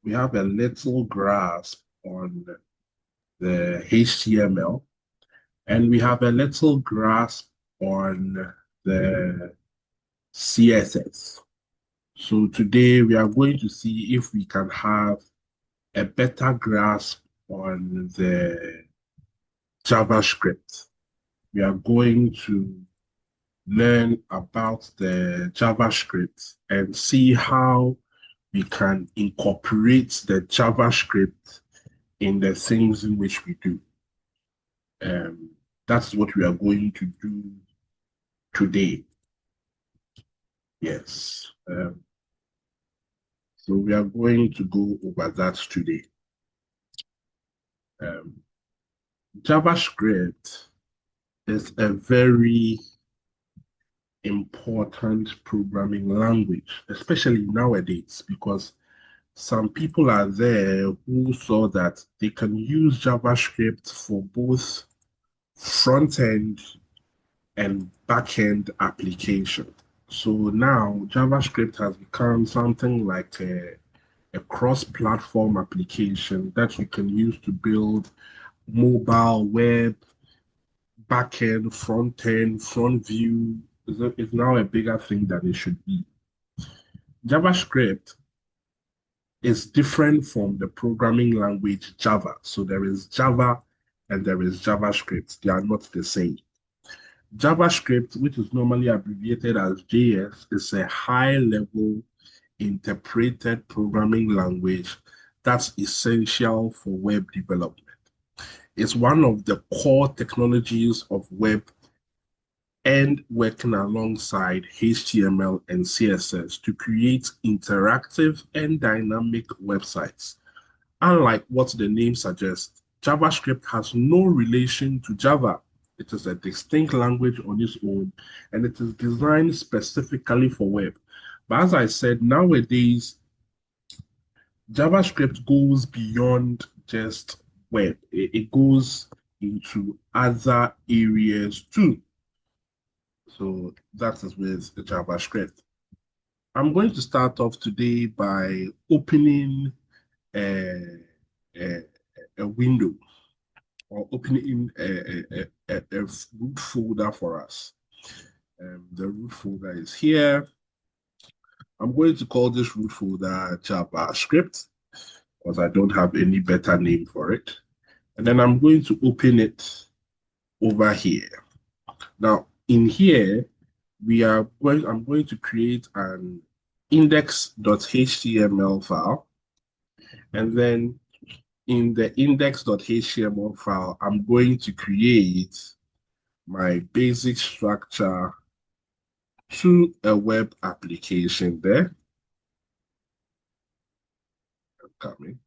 we have a little grasp on the HTML, and we have a little grasp on the CSS. So today we are going to see if we can have a better grasp on the JavaScript. We are going to learn about the JavaScript and see how we can incorporate the JavaScript in the things in which we do. Um, that's what we are going to do today. Yes. So we are going to go over that today. Um, JavaScript is a very important programming language, especially nowadays, because some people are there who saw that they can use JavaScript for both front end and back end application. So now JavaScript has become something like a cross-platform application that you can use to build mobile, web, back-end, front-end, front view. Is now a bigger thing than it should be. JavaScript is different from the programming language Java. So there is Java and there is JavaScript. They are not the same. JavaScript, which is normally abbreviated as JS, is a high-level interpreted programming language that's essential for web development. It's one of the core technologies of web and working alongside HTML and CSS to create interactive and dynamic websites. Unlike what the name suggests, JavaScript has no relation to Java. It is a distinct language on its own, and it is designed specifically for web. But as I said, nowadays, JavaScript goes beyond just web. It goes into other areas too. So that is with the JavaScript. I'm going to start off today by opening a, a, a window or opening a root folder for us. The root folder is here. I'm going to call this root folder JavaScript because I don't have any better name for it. And then I'm going to open it over here. Now, in here, I'm going to create an index.html file. And then in the index.html file, I'm going to create my basic structure to a web application there. I'm coming.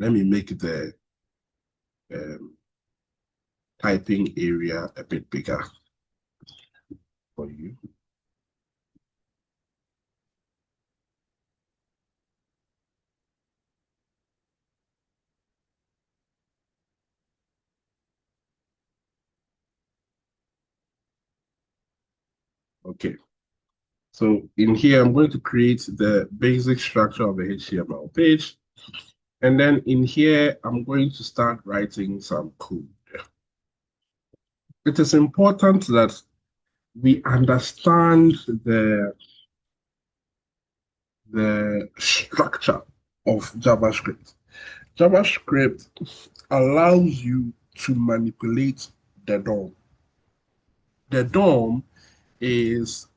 Let me make the um, typing area a bit bigger for you. Okay. So in here, I'm going to create the basic structure of a HTML page. And then in here, I'm going to start writing some code. It is important that we understand the structure of JavaScript. JavaScript allows you to manipulate the DOM. The DOM is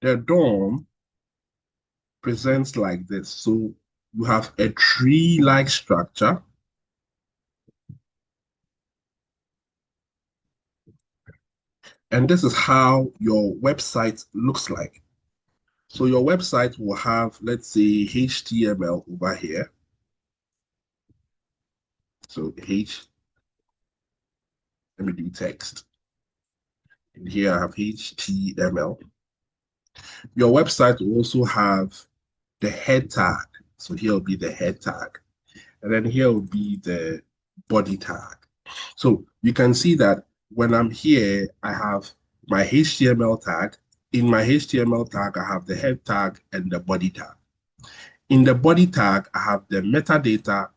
the DOM presents like this. So you have a tree-like structure. And this is how your website looks like. So your website will have, let's say, HTML over here. So let me do text. And here I have HTML. Your website will also have the head tag. So here will be the head tag. And then here will be the body tag. So you can see that when I'm here, I have my HTML tag. In my HTML tag, I have the head tag and the body tag. In the body tag, I have the metadata,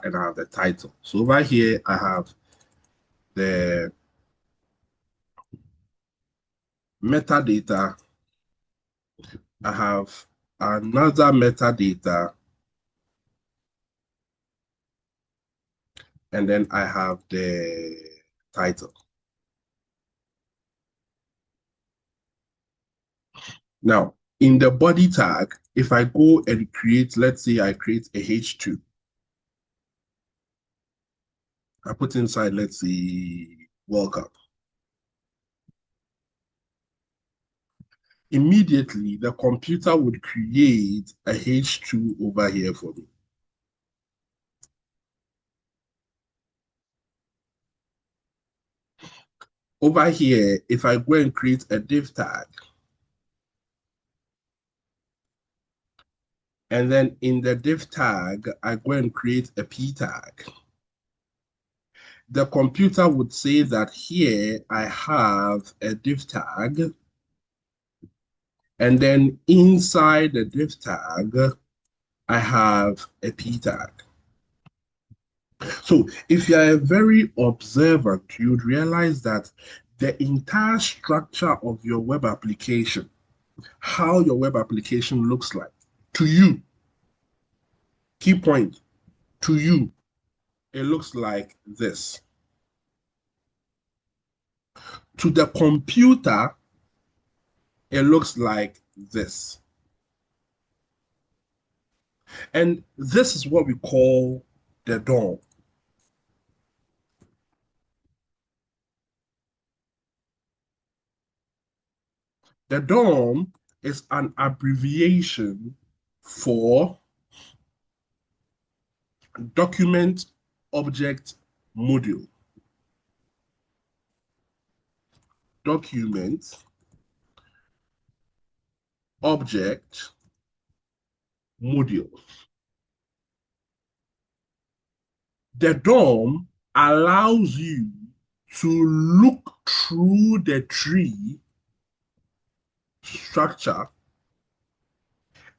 and I have the title. So over here, I have the metadata, I have another metadata, and then I have the title. Now, in the body tag, if I go and create, let's say I create a H2, I put inside, let's say, welcome. Immediately, the computer would create a H2 over here for me. Over here, if I go and create a div tag, and then in the div tag, I go and create a p tag, the computer would say that here I have a div tag, and then inside the div tag, I have a p tag. So if you're a very observant, you'd realize that the entire structure of your web application, how your web application looks like, to you, key point, to you, it looks like this. To the computer, it looks like this. And this is what we call the DOM. The DOM is an abbreviation for document object module. Document object module. The DOM allows you to look through the tree structure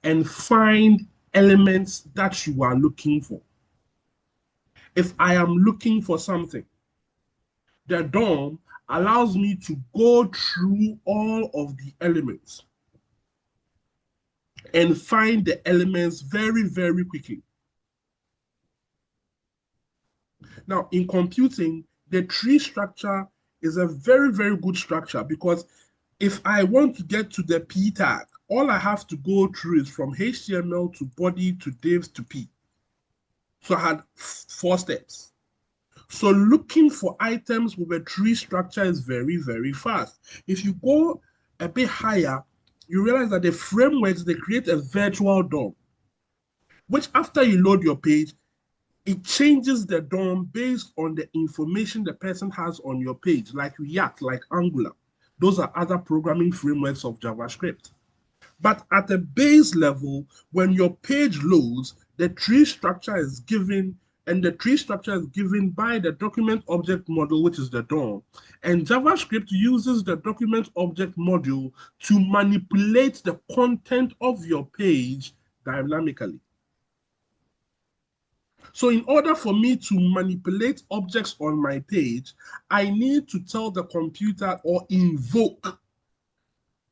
and find elements that you are looking for. If I am looking for something, the DOM allows me to go through all of the elements and find the elements very, very quickly. Now, in computing, the tree structure is a very, very good structure because if I want to get to the p tag, all I have to go through is from HTML to body to div to p. So I had 4 steps. So looking for items with a tree structure is very, very fast. If you go a bit higher, you realize that the frameworks, they create a virtual DOM, which after you load your page, it changes the DOM based on the information the person has on your page, like React, like Angular. Those are other programming frameworks of JavaScript. But at a base level, when your page loads, the tree structure is given, and the tree structure is given by the document object model, which is the DOM. And JavaScript uses the document object module to manipulate the content of your page dynamically. So in order for me to manipulate objects on my page, I need to tell the computer or invoke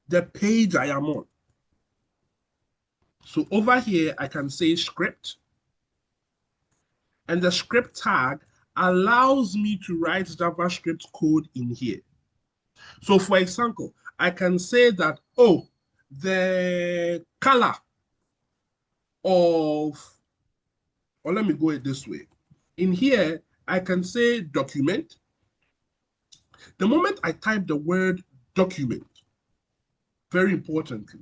the page I am on. So over here, I can say script, and the script tag allows me to write JavaScript code in here. So for example, I can say that, oh, the color of, or let me go it this way. In here, I can say document. The moment I type the word document, very importantly,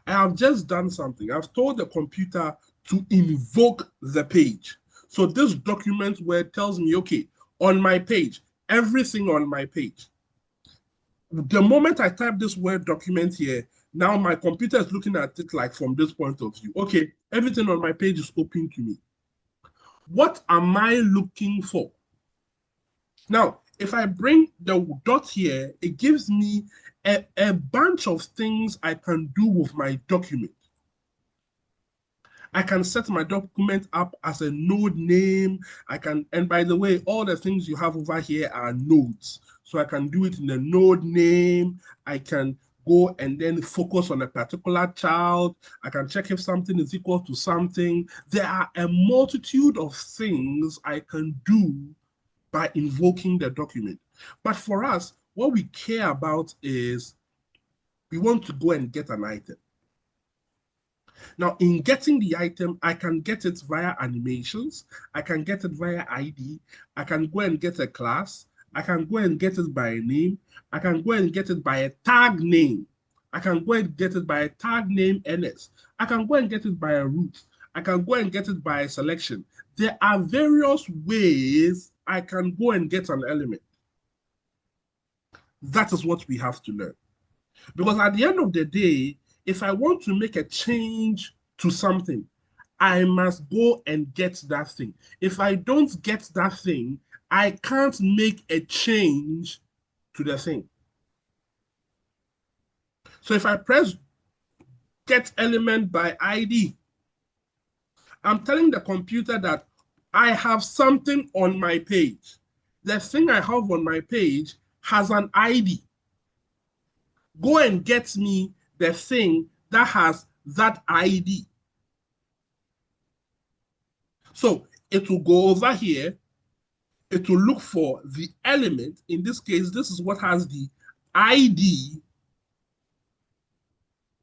I have just done something. I've told the computer to invoke the page. So this document where it tells me, okay, on my page, everything on my page, The moment I type this Word document here, now my computer is looking at it like from this point of view. Okay, everything on my page is open to me. What am I looking for? Now, if I bring the dot here, it gives me a bunch of things I can do with my document. I can set my document up as a node name. I can, and by the way, all the things you have over here are nodes. So I can do it in the node name. I can go and then focus on a particular child. I can check if something is equal to something. There are a multitude of things I can do by invoking the document. But for us, what we care about is we want to go and get an item. Now, in getting the item, I can get it via animations. I can get it via ID. I can go and get a class. I can go and get it by a name. I can go and get it by a tag name. I can go and get it by a tag name NS. I can go and get it by a root. I can go and get it by a selection. There are various ways I can go and get an element. That is what we have to learn. Because at the end of the day, if I want to make a change to something, I must go and get that thing. If I don't get that thing, I can't make a change to the thing. So if I press get element by ID, I'm telling the computer that I have something on my page. The thing I have on my page has an ID. Go and get me the thing that has that ID. So it will go over here. It will look for the element. In this case, this is what has the ID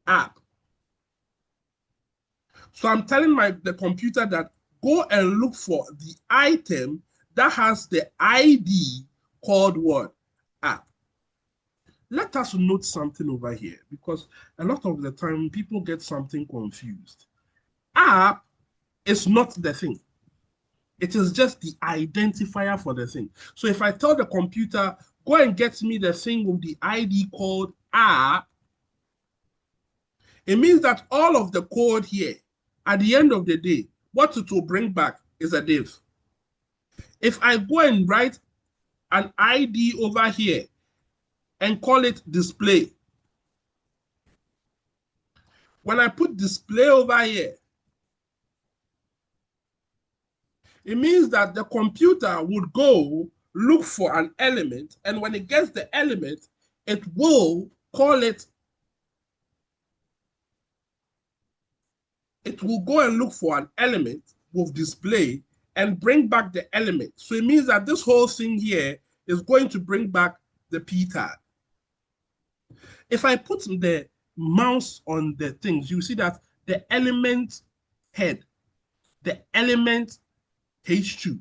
app. So I'm telling the computer that go and look for the item that has the ID called what? App. Let us note something over here because a lot of the time people get something confused. App is not the thing. It is just the identifier for the thing. So if I tell the computer, go and get me the thing with the ID called app, it means that all of the code here, at the end of the day, what it will bring back is a div. If I go and write an ID over here and call it display, when I put display over here, it means that the computer would go look for an element, and when it gets the element, it will call it, it will go and look for an element with display and bring back the element. So it means that this whole thing here is going to bring back the p tag. If I put the mouse on the things, you see that the element head, the element h2,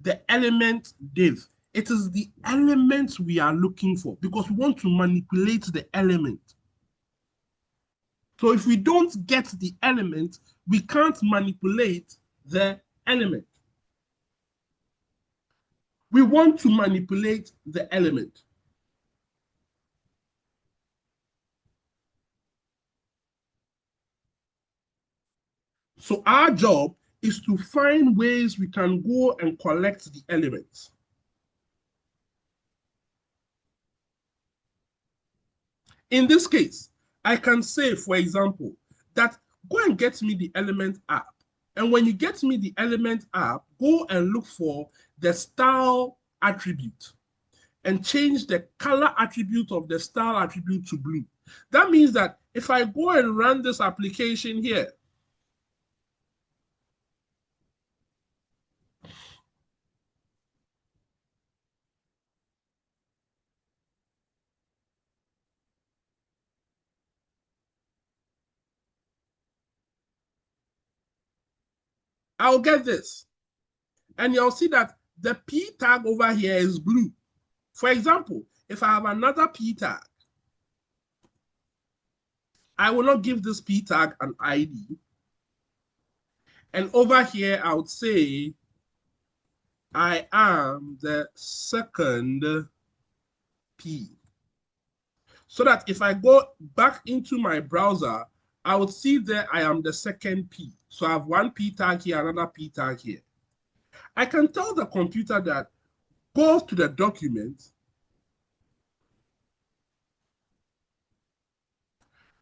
the element div, it is the element we are looking for because we want to manipulate the element. So if we don't get the element, we can't manipulate the element. We want to manipulate the element. So our job is to find ways we can go and collect the elements. In this case, I can say, for example, that go and get me the element app. And when you get me the element app, go and look for the style attribute and change the color attribute of the style attribute to blue. That means that if I go and run this application here, I'll get this. And you'll see that the P tag over here is blue. For example, if I have another P tag, I will not give this P tag an ID. And over here, I would say, I am the second P. So that if I go back into my browser, I would see that I am the second P. So I have one P tag here, another P tag here. I can tell the computer that go to the document,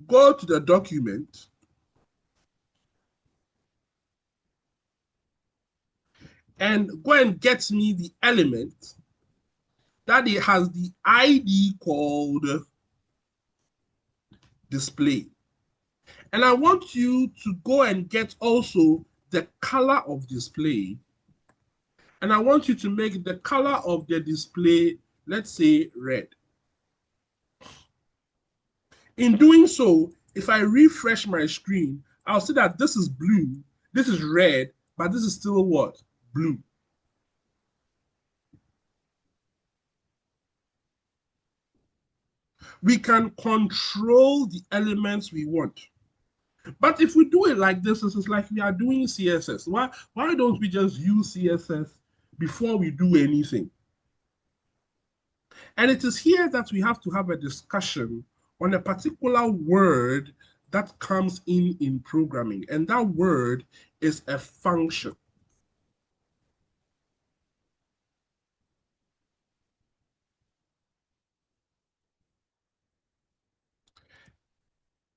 go to the document, and go and get me the element that it has the ID called display. And I want you to go and get also the color of display. And I want you to make the color of the display, let's say red. In doing so, if I refresh my screen, I'll see that this is blue, this is red, but this is still what? Blue. We can control the elements we want. But if we do it like this, it's like we are doing CSS. Why don't we just use CSS before we do anything? And it is here that we have to have a discussion on a particular word that comes in programming. And that word is a function.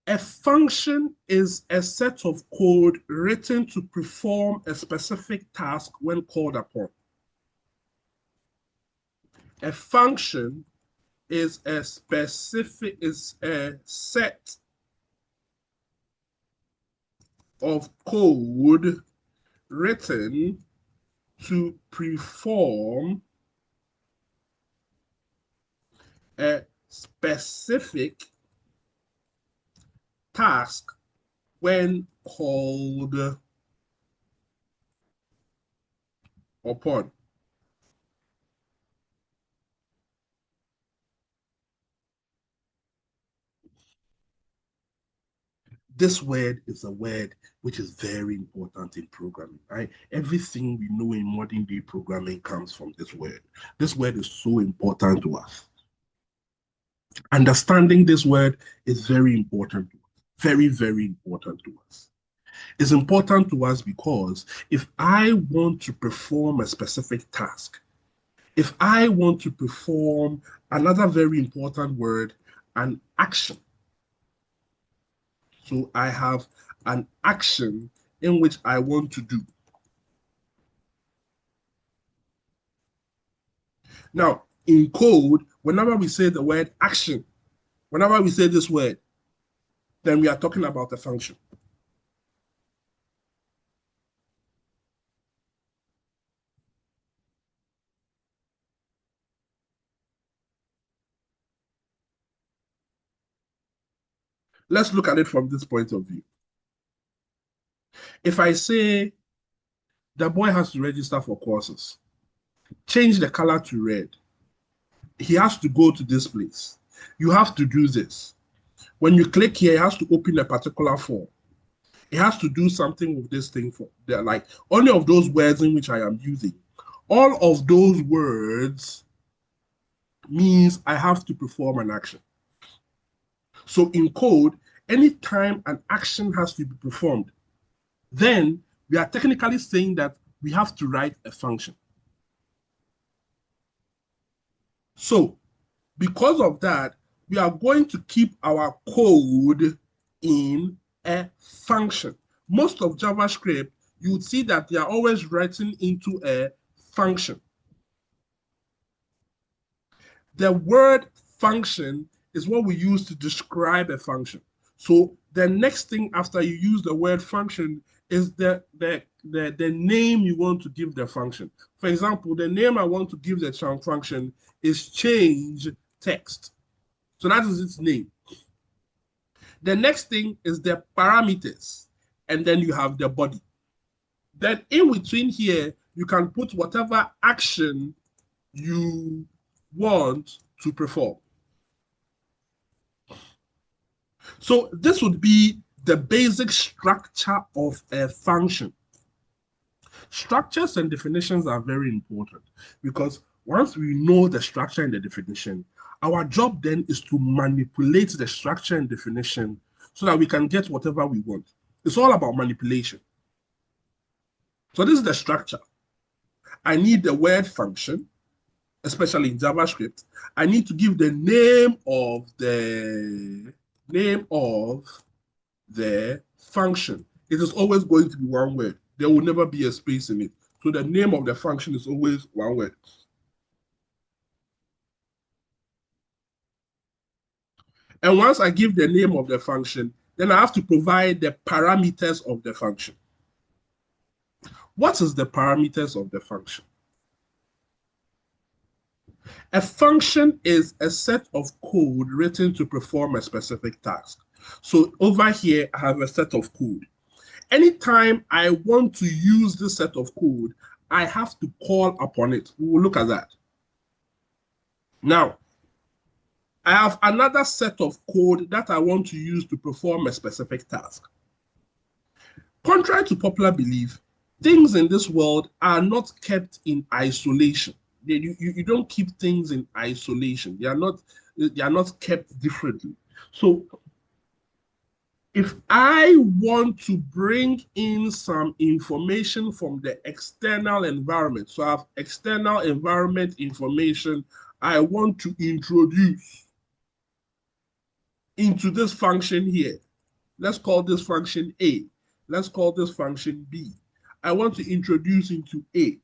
A function is a set of code written to perform a specific task when called upon. A function is a set of code written to perform a specific task when called upon. This word is a word which is very important in programming, right? Everything we know in modern day programming comes from this word. This word is so important to us. Understanding this word is very important to us. Very, very important to us. It's important to us because if I want to perform a specific task, if I want to perform another very important word, an action. So I have an action in which I want to do. Now, in code, whenever we say the word action, whenever we say this word, then we are talking about a function. Let's look at it from this point of view. If I say the boy has to register for courses, change the color to red, he has to go to this place. You have to do this. When you click here, he has to open a particular form. He has to do something with this thing for like any of those words in which I am using. All of those words means I have to perform an action. So in code, anytime an action has to be performed, then we are technically saying that we have to write a function. So because of that, we are going to keep our code in a function. Most of JavaScript, you would see that they are always writing into a function. The word function is what we use to describe a function. So the next thing after you use the word function is the name you want to give the function. For example, the name I want to give the function is change text. So that is its name. The next thing is the parameters, and then you have the body. Then in between here, you can put whatever action you want to perform. So this would be the basic structure of a function. Structures and definitions are very important because once we know the structure and the definition, Our job then is to manipulate the structure and definition so that we can get whatever we want. It's all about manipulation. So this is the structure. I need the word function, especially in JavaScript. I need to give the name of the function. It is always going to be one word. There will never be a space in it. So the name of the function is always one word. And once I give the name of the function, then I have to provide the parameters of the function. What is the parameters of the function? A function is a set of code written to perform a specific task. So over here, I have a set of code. Anytime I want to use this set of code, I have to call upon it. We will look at that. Now, I have another set of code that I want to use to perform a specific task. Contrary to popular belief, things in this world are not kept in isolation. You don't keep things in isolation. They are not kept differently. So if I want to bring in some information from the external environment, so I have external environment information I want to introduce into this function here. Let's call this function A. Let's call this function B. I want to introduce into A.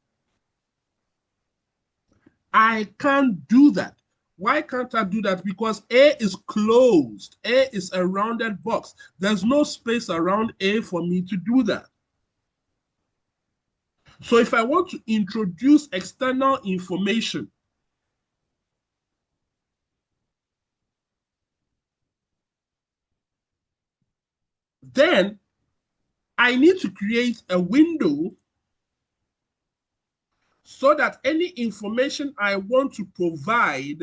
I can't do that. Why can't I do that? Because A is closed. A is a rounded box. There's no space around A for me to do that. So if I want to introduce external information, then I need to create a window so that any information I want to provide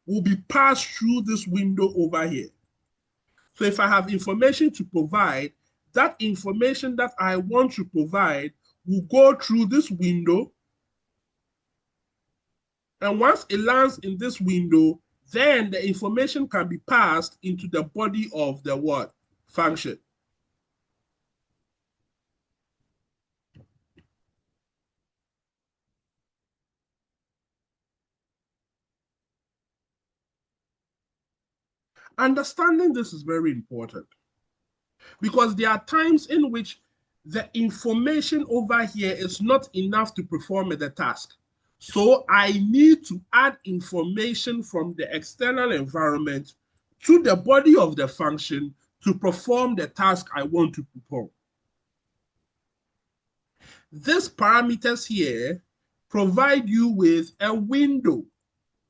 will be passed through this window over here. So if I have information to provide, that information that I want to provide will go through this window. And once it lands in this window, then the information can be passed into the body of the what? Function. Understanding this is very important because there are times in which the information over here is not enough to perform the task. So I need to add information from the external environment to the body of the function to perform the task I want to perform. These parameters here provide you with a window,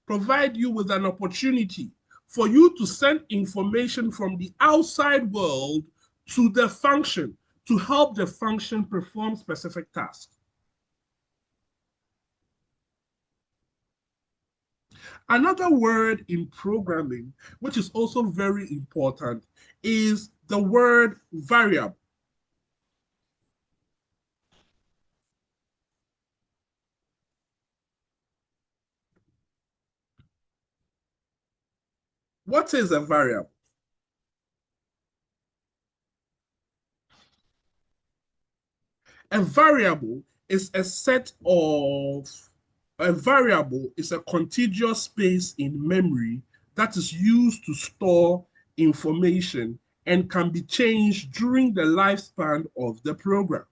provide you with an opportunity for you to send information from the outside world to the function to help the function perform specific tasks. Another word in programming, which is also very important, is the word variable. What is a variable? A variable is a set of a variable is a contiguous space in memory that is used to store information and can be changed during the lifespan of the program.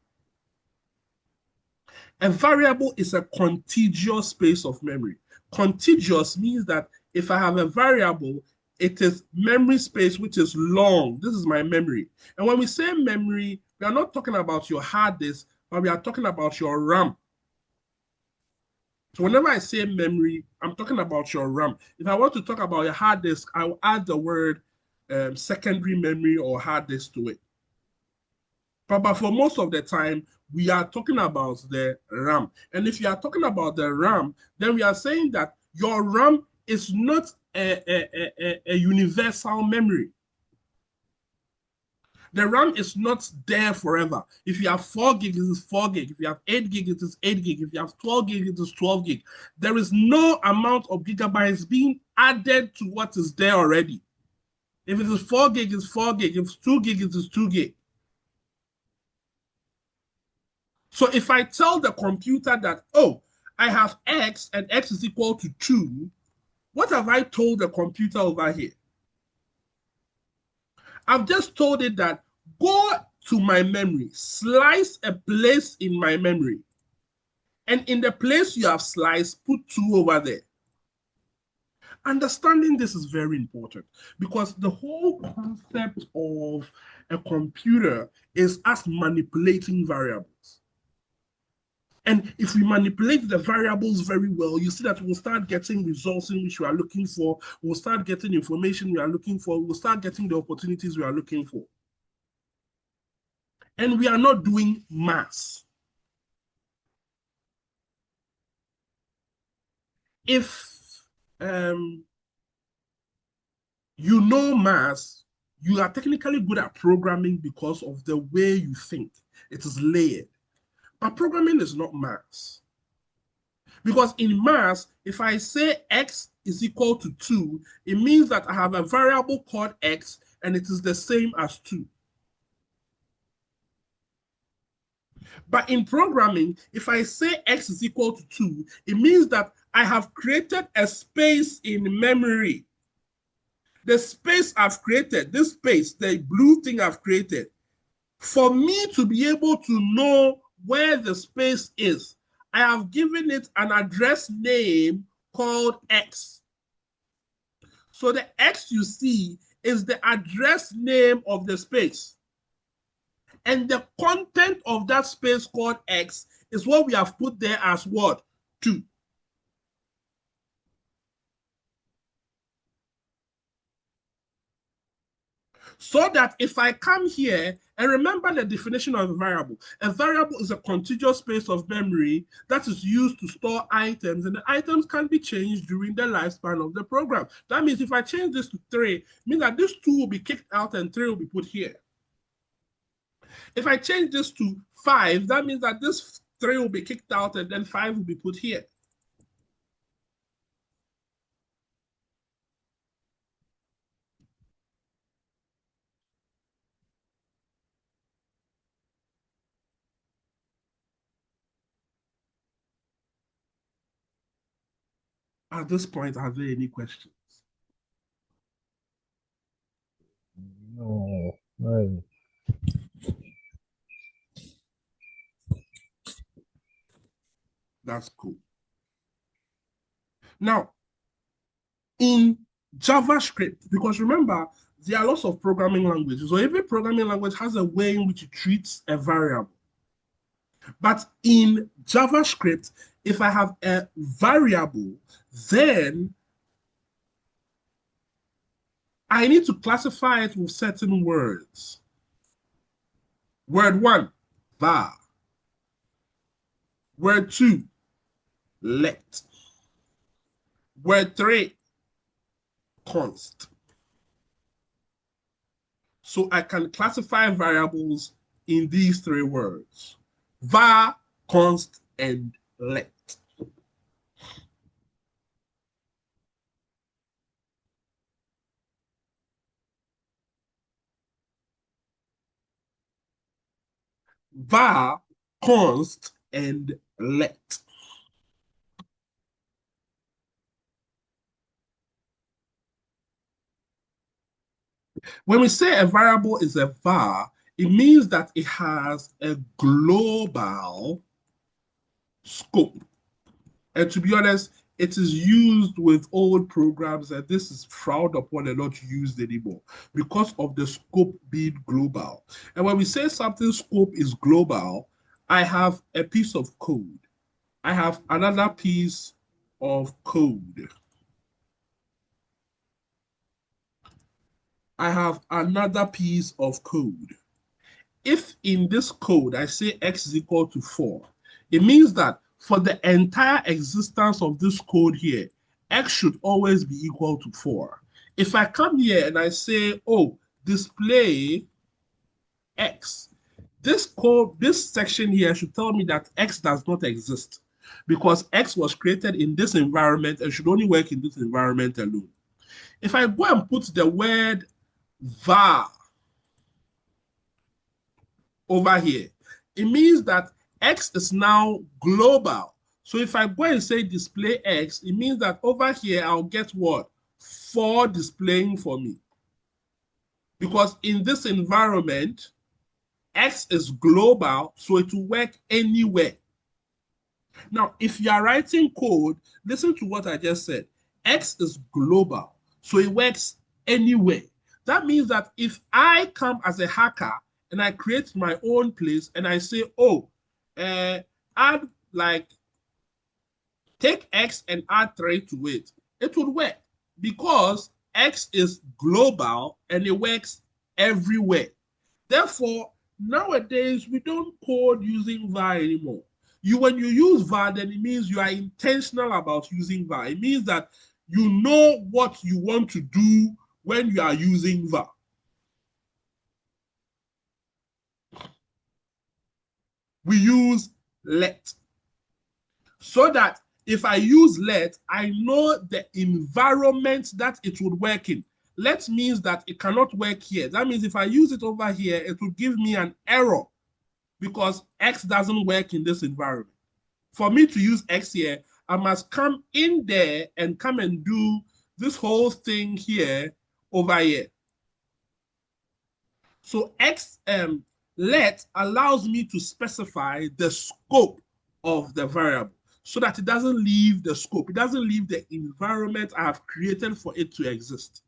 A variable is a contiguous space of memory. Contiguous means that if I have a variable, it is memory space which is long. This is my memory. And when we say memory, we are not talking about your hard disk, but we are talking about your RAM. So whenever I say memory, I'm talking about your RAM. If I want to talk about your hard disk, I will add the word secondary memory or hard disk to it. But for most of the time, we are talking about the RAM. And if you are talking about the RAM, then we are saying that your RAM is not a universal memory. The RAM is not there forever. If you have 4 gig, it is 4 gig. If you have 8 gig, it is 8 gig. If you have 12 gig, it is 12 gig. There is no amount of gigabytes being added to what is there already. If it is 4 gig, it's 4 gig. If it's 2 gig, it is 2 gig. So if I tell the computer that, oh, I have X and X is equal to 2, what have I told the computer over here? I've just told it that go to my memory, slice a place in my memory, and in the place you have sliced, put 2 over there. Understanding this is very important because the whole concept of a computer is us manipulating variables. And if we manipulate the variables very well, you see that we'll start getting results in which we are looking for. We'll start getting information we are looking for. We'll start getting the opportunities we are looking for. And we are not doing maths. If you know maths, you are technically good at programming because of the way you think. It is layered. But programming is not maths. Because in maths, if I say x is equal to 2, it means that I have a variable called x and it is the same as 2. But in programming, if I say x is equal to 2, it means that I have created a space in memory. The space I've created, this space, the blue thing I've created, for me to be able to know where the space is, I have given it an address name called X. So the X you see is the address name of the space. And the content of that space called X is what we have put there as what? 2. So that if I come here and remember the definition of a variable is a contiguous space of memory that is used to store items, and the items can be changed during the lifespan of the program. That means if I change this to 3, it means that this 2 will be kicked out and 3 will be put here. If I change this to 5, that means that this 3 will be kicked out and then 5 will be put here. At this point, are there any questions? No, no. That's cool. Now, in JavaScript, because remember, there are lots of programming languages, so every programming language has a way in which it treats a variable. But in JavaScript, if I have a variable, then I need to classify it with certain words. Word 1, var. Word 2, let. Word 3, const. So I can classify variables in these 3 words: var, const, and let. var, const, and let. When we say a variable is a var, it means that it has a global scope. And to be honest, it is used with old programs, and this is frowned upon and not used anymore because of the scope being global. And when we say something scope is global, I have a piece of code. I have another piece of code. I have another piece of code. If in this code I say x is equal to 4, it means that for the entire existence of this code here, x should always be equal to 4. If I come here and I say, oh, display X. This code, this section here should tell me that X does not exist because X was created in this environment and should only work in this environment alone. If I go and put the word var over here, it means that X is now global. So if I go and say display X, it means that over here I'll get what? 4 displaying for me. Because in this environment, X is global, so it will work anywhere. Now, if you are writing code, listen to what I just said. X is global, so it works anywhere. That means that if I come as a hacker and I create my own place and I say, oh, add like, take X and add 3 to it, it would work because X is global and it works everywhere. Therefore, nowadays, we don't code using var anymore. When you use var, then it means you are intentional about using var. It means that you know what you want to do when you are using var. We use let. So that if I use let, I know the environment that it would work in. Let means that it cannot work here. That means if I use it over here, it will give me an error because X doesn't work in this environment. For me to use X here, I must come in there and come and do this whole thing here over here. So let allows me to specify the scope of the variable so that it doesn't leave the scope. It doesn't leave the environment I have created for it to exist.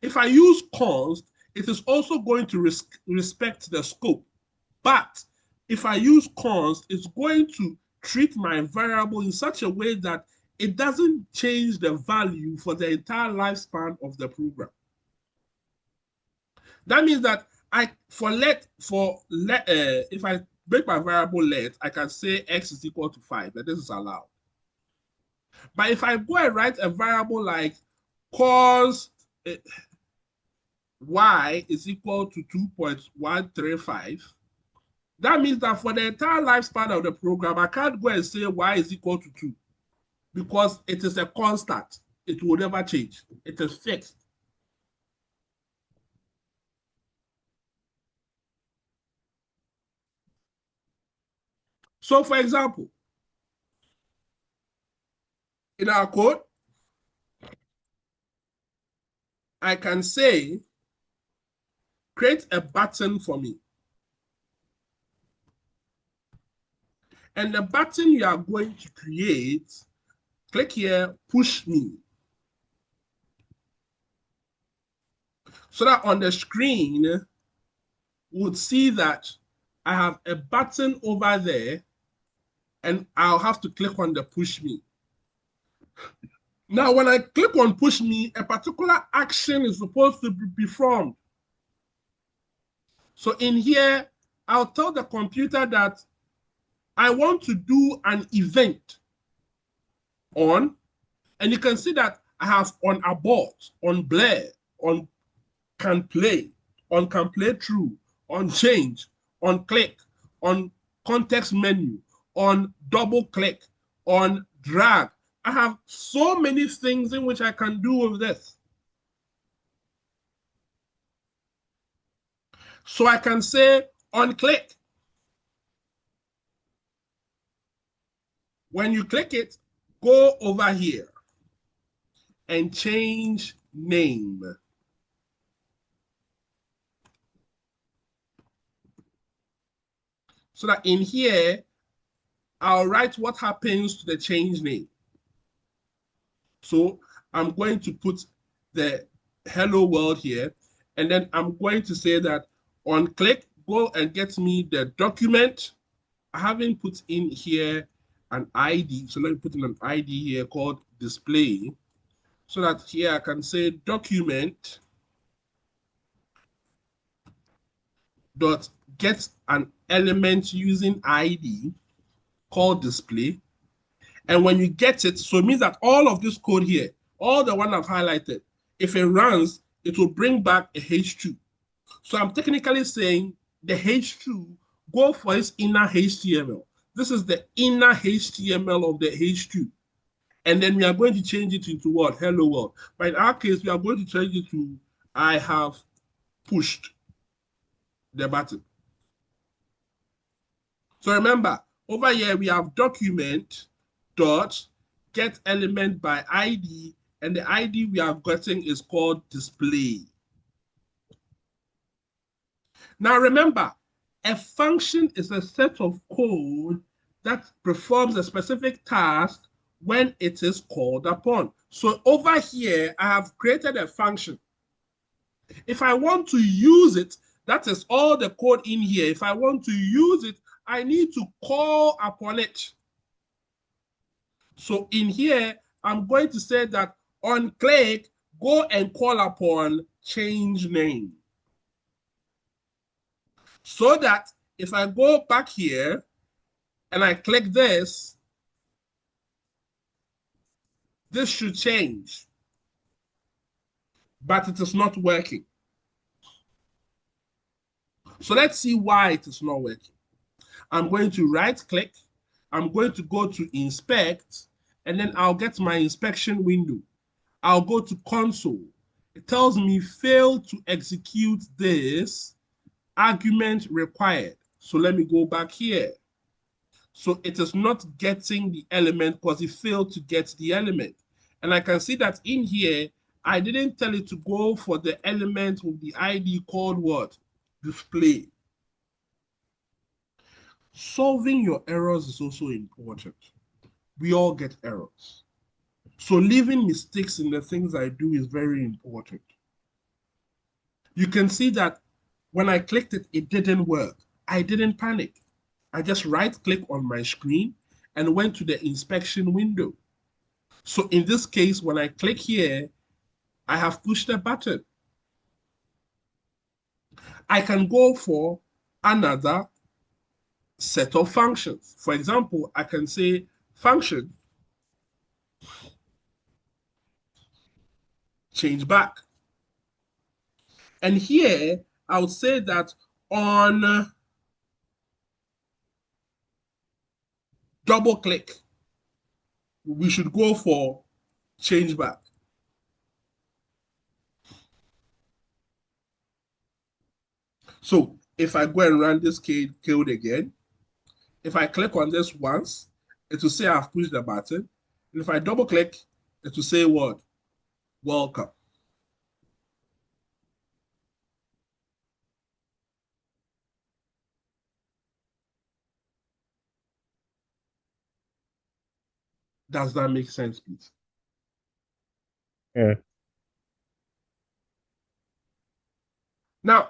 If I use const, it is also going to respect the scope. But if I use const, it's going to treat my variable in such a way that it doesn't change the value for the entire lifespan of the program. That means that if I make my variable let, I can say X is equal to 5, and this is allowed. But if I go and write a variable like cos Y is equal to 2.135, that means that for the entire lifespan of the program, I can't go and say Y is equal to 2 because it is a constant. It will never change. It is fixed. So, for example, in our code, I can say, create a button for me. And the button you are going to create, click here, push me. So that on the screen, would see that I have a button over there and I'll have to click on the push me. Now, when I click on push me, a particular action is supposed to be performed. So in here, I'll tell the computer that I want to do an event on, and you can see that I have on abort, on blur, on can play, on can play through, on change, on click, on context menu, on double click, on drag. I have so many things in which I can do with this. So I can say on click. When you click it, go over here and change name. So that in here, I'll write what happens to the change name. So I'm going to put the hello world here, and then I'm going to say that on click, go and get me the document. I haven't put in here an ID, so let me put in an ID here called display, so that here I can say document dot get an element using ID called display. And when you get it, so it means that all of this code here, all the one I've highlighted, if it runs, it will bring back a H2. So I'm technically saying the H2 go for its inner HTML. This is the inner HTML of the H2. And then we are going to change it into what? Hello world. But in our case, we are going to change it to I have pushed the button. So remember, over here we have document dot get element by ID, and the ID we are getting is called display. Now remember, a function is a set of code that performs a specific task when it is called upon. So over here, I have created a function. If I want to use it, that is all the code in here. If I want to use it, I need to call upon it. So in here, I'm going to say that on click, go and call upon change name. So that if I go back here and I click this, this should change. But it is not working. So let's see why it is not working. I'm going to right click. I'm going to go to inspect, and then I'll get my inspection window. I'll go to console. It tells me fail to execute this argument required. So let me go back here. So it is not getting the element because it failed to get the element. And I can see that in here, I didn't tell it to go for the element with the ID called what? Display. Solving your errors is also important. We all get errors. So leaving mistakes in the things I do is very important. You can see that when I clicked it, it didn't work. I didn't panic. I just right click on my screen and went to the inspection window. So in this case, when I click here, I have pushed a button. I can go for another set of functions. For example, I can say function change back. And here, I would say that on double click, we should go for change back. So if I go and run this code again, if I click on this once, it will say I've pushed the button. And if I double click, it will say what? Welcome. Does that make sense, please? Yeah. Now,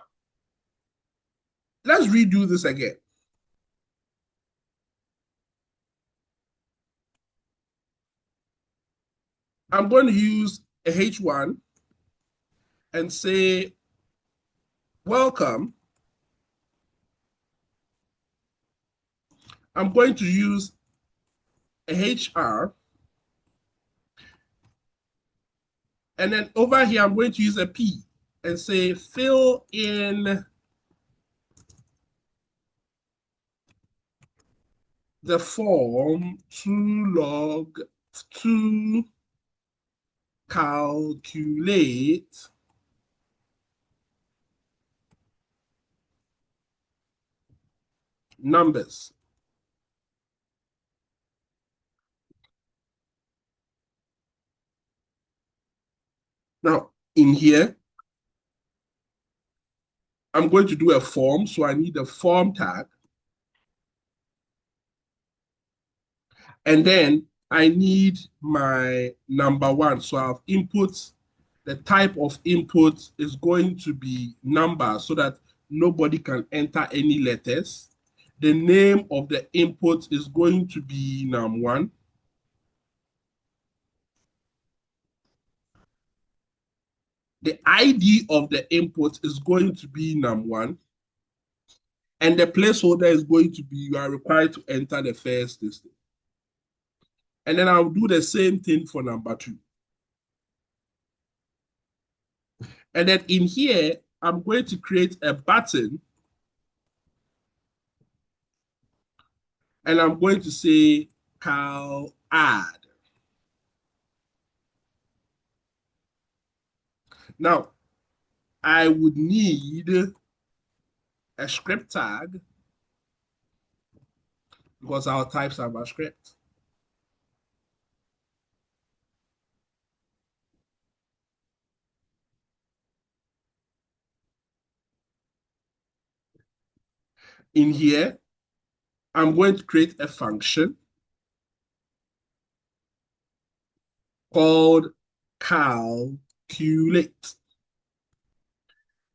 let's redo this again. I'm going to use a H1 and say, welcome. I'm going to use a HR. And then over here, I'm going to use a P and say, fill in the form to calculate numbers. Now, in here, I'm going to do a form, so I need a form tag. And then I need my number one. So I've input, the type of input is going to be number so that nobody can enter any letters. The name of the input is going to be num1. The ID of the input is going to be num1. And the placeholder is going to be, you are required to enter the first listing. And then I'll do the same thing for number 2. And then in here, I'm going to create a button and I'm going to say cal add. Now, I would need a script tag because I'll type JavaScript. In here, I'm going to create a function called calculate.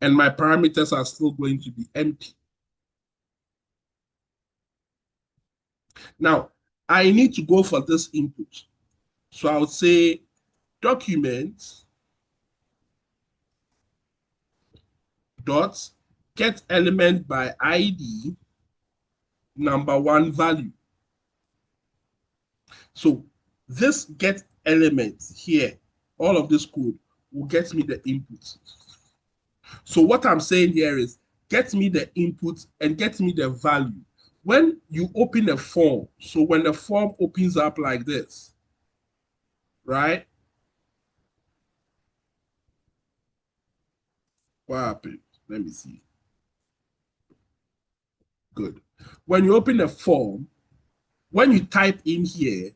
And my parameters are still going to be empty. Now, I need to go for this input. So I'll say document dot get element by ID number one value. So this get element here, all of this code will get me the input. So what I'm saying here is get me the input and get me the value. When you open a form, so when the form opens up like this, right? What happened? Let me see. Good. When you open a form, when you type in here,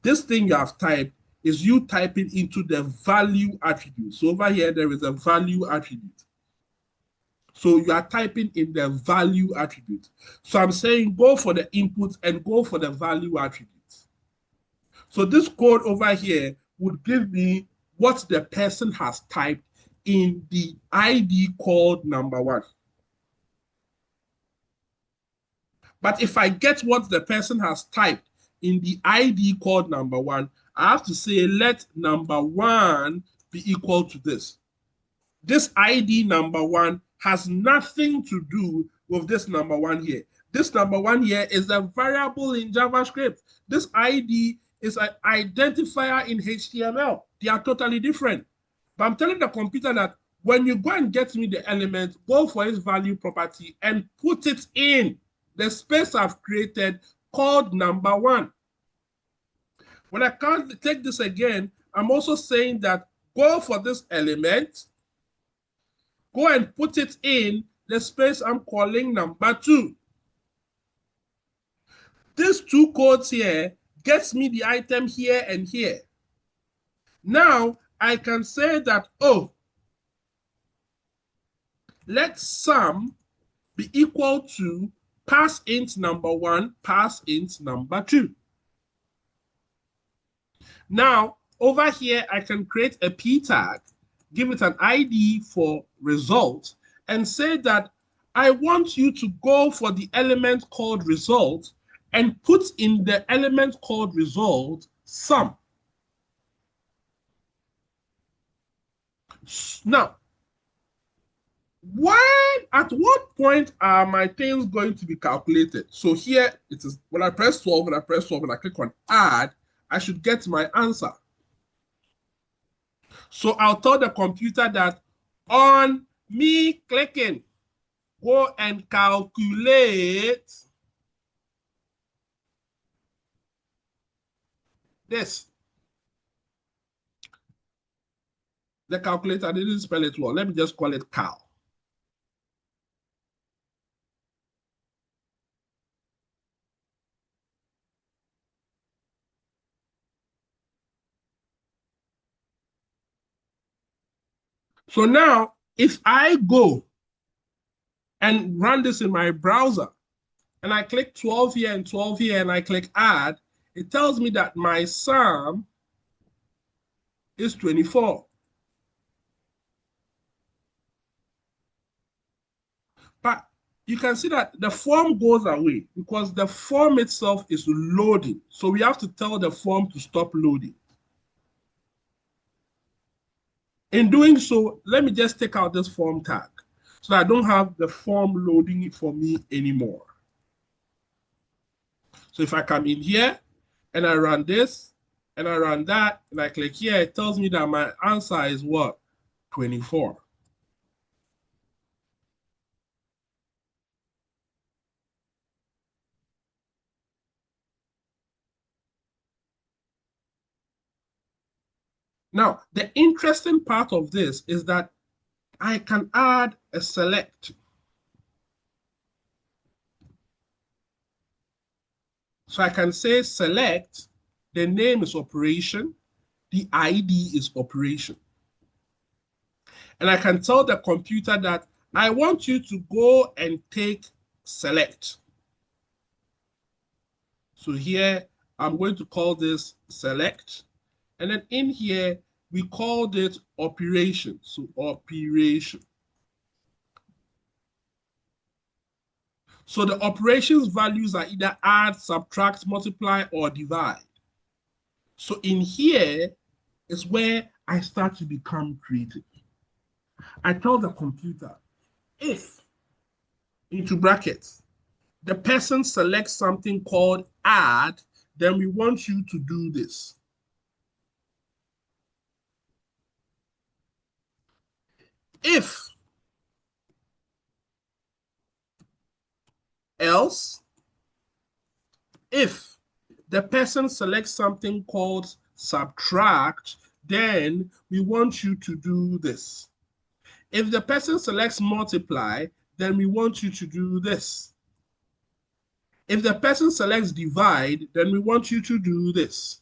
this thing you have typed is you typing into the value attribute. So over here, there is a value attribute. So you are typing in the value attribute. So I'm saying go for the input and go for the value attribute. So this code over here would give me what the person has typed in the ID called number one. But if I get what the person has typed in the ID called number one, I have to say let number one be equal to this. This ID number one has nothing to do with this number one here. This number one here is a variable in JavaScript. This ID is an identifier in HTML. They are totally different. But I'm telling the computer that when you go and get me the element, go for its value property and put it in the space I've created called number one. When I can't take this again, I'm also saying that go for this element, go and put it in the space I'm calling number two. These two codes here gets me the item here and here. Now I can say that, oh, let sum be equal to pass int number one, pass int number two. Now, over here, I can create a p tag, give it an ID for result, and say that I want you to go for the element called result and put in the element called result sum. Now, at what point are my things going to be calculated? So here it is, when I press 12, and I click on add, I should get my answer. So I'll tell the computer that on me clicking, go and calculate this. The calculator didn't spell it well. Let me just call it cal. So now, if I go and run this in my browser, and I click 12 here and 12 here, and I click add, it tells me that my sum is 24. But you can see that the form goes away because the form itself is loading. So we have to tell the form to stop loading. In doing so, let me just take out this form tag so I don't have the form loading it for me anymore. So if I come in here and I run this and I run that and I click here, it tells me that my answer is what? 24. Now, the interesting part of this is that I can add a select. So I can say select, the name is operation, the ID is operation. And I can tell the computer that I want you to go and take select. So here, I'm going to call this select. And then in here, we called it operation. So operation. So the operations values are either add, subtract, multiply, or divide. So in here is where I start to become creative. I tell the computer, if, into brackets, the person selects something called add, then we want you to do this. If, else, if the person selects something called subtract, then we want you to do this. If the person selects multiply, then we want you to do this. If the person selects divide, then we want you to do this.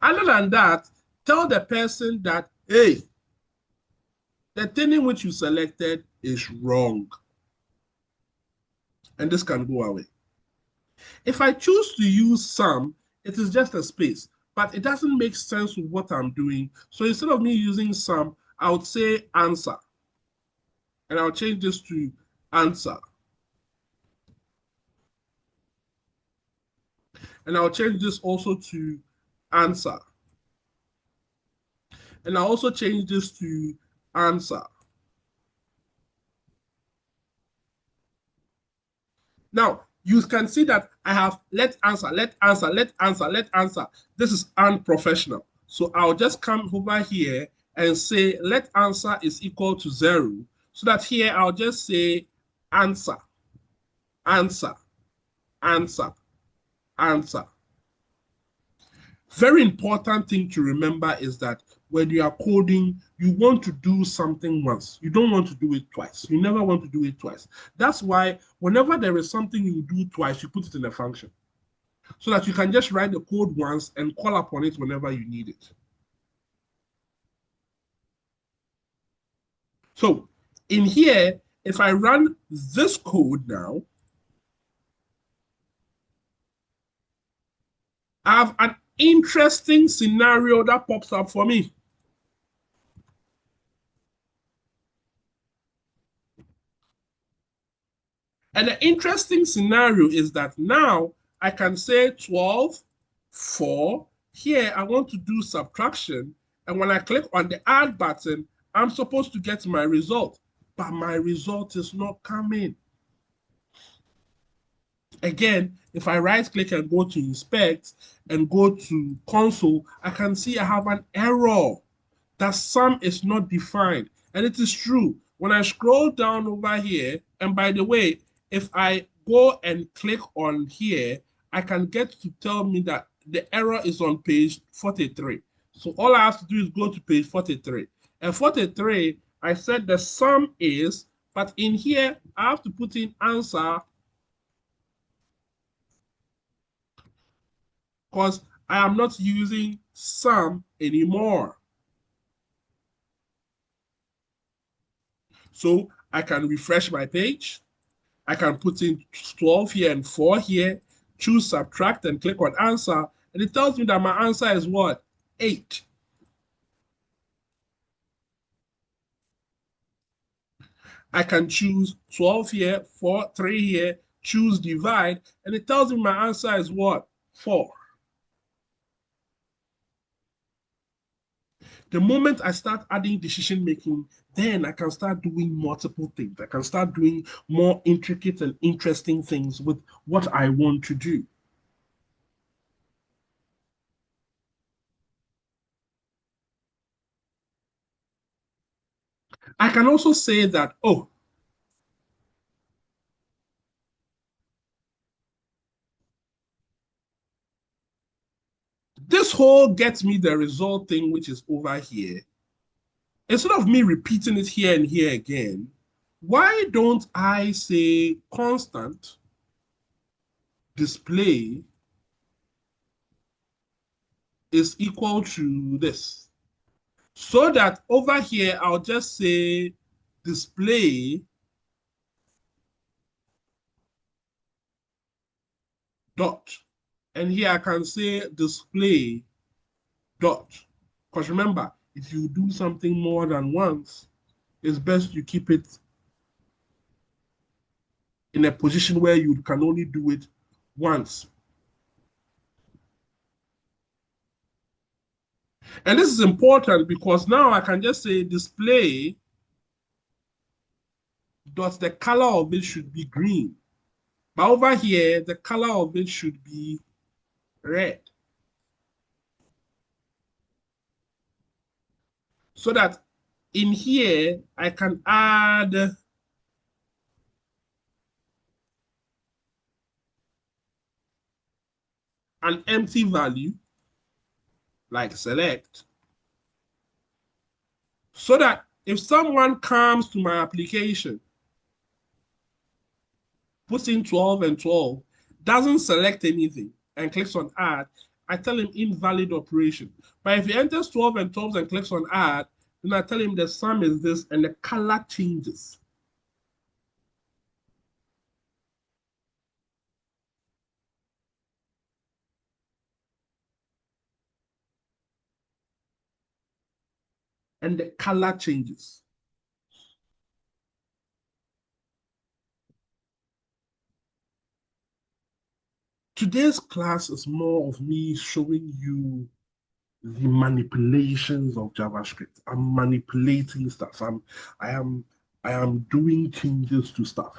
Other than that, tell the person that, hey, the thing in which you selected is wrong. And this can go away. If I choose to use sum, it is just a space, but it doesn't make sense with what I'm doing. So instead of me using sum, I would say answer. And I'll change this to answer. And I'll change this also to answer. And I'll also change this to answer. Now, you can see that I have let answer, let answer, let answer, let answer. This is unprofessional. So I'll just come over here and say let answer is equal to 0. So that here I'll just say answer, answer, answer, answer. Very important thing to remember is that when you are coding, you want to do something once. You don't want to do it twice. You never want to do it twice. That's why whenever there is something you do twice, you put it in a function so that you can just write the code once and call upon it whenever you need it. So in here, if I run this code now, I have an interesting scenario that pops up for me. And the interesting scenario is that now I can say 12, 4. Here, I want to do subtraction. And when I click on the add button, I'm supposed to get my result. But my result is not coming. Again, if I right click and go to inspect and go to console, I can see I have an error that sum is not defined. And it is true. When I scroll down over here, and by the way, if I go and click on here, I can get to tell me that the error is on page 43. So all I have to do is go to page 43. And 43, I said the sum is, but in here, I have to put in answer because I am not using sum anymore. So I can refresh my page. I can put in 12 here and 4 here, choose subtract and click on answer. And it tells me that my answer is what? 8. I can choose 12 here, 4, 3 here, choose divide, and it tells me my answer is what? 4. The moment I start adding decision making, then I can start doing multiple things. I can start doing more intricate and interesting things with what I want to do. I can also say that, oh, this whole get me the result thing, which is over here, instead of me repeating it here and here again, why don't I say constant display is equal to this? So that over here, I'll just say display dot. And here I can say display dot. Because remember, if you do something more than once, it's best you keep it in a position where you can only do it once. And this is important because now I can just say display dot, the color of it should be green. But over here, the color of it should be red. So that in here, I can add an empty value, like select, so that if someone comes to my application, puts in 12 and 12, doesn't select anything, and clicks on add, I tell him invalid operation. But if he enters 12 and 12 and clicks on add, then I tell him the sum is this and the color changes. And the color changes. Today's class is more of me showing you the manipulations of JavaScript. I'm manipulating stuff. I am I am doing changes to stuff.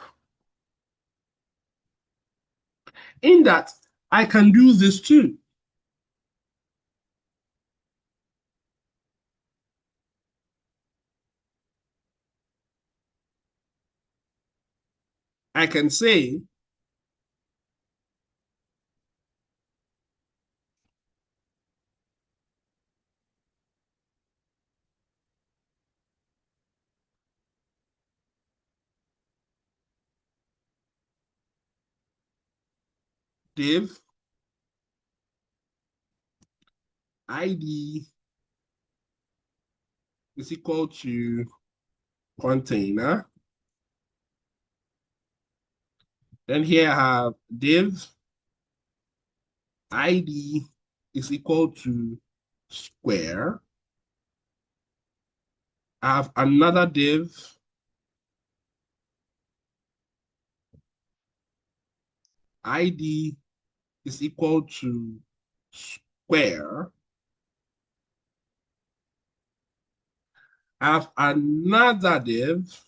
In that, I can do this too. I can say div ID is equal to container. Then here I have div ID is equal to square. I have another div ID is equal to square. I have another div,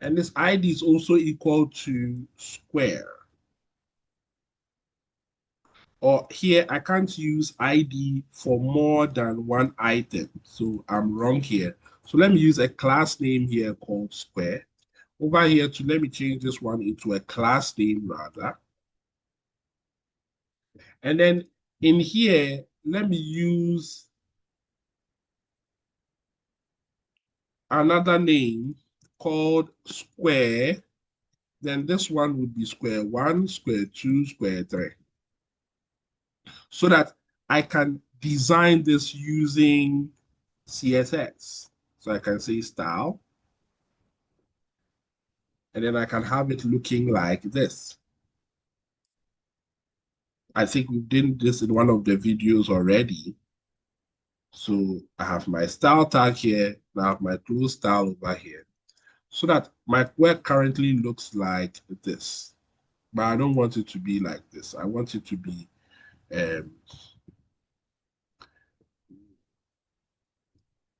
and this ID is also equal to square. Or here, I can't use ID for more than one item. So I'm wrong here. So let me use a class name here called square. Over here, let me change this one into a class name rather. And then in here, let me use another name called square. Then this one would be square 1, square 2, square 3. So that I can design this using CSS. So I can say style. And then I can have it looking like this. I think we did this in one of the videos already. So I have my style tag here, and I have my close style over here. So that my work currently looks like this. But I don't want it to be like this. I want it to be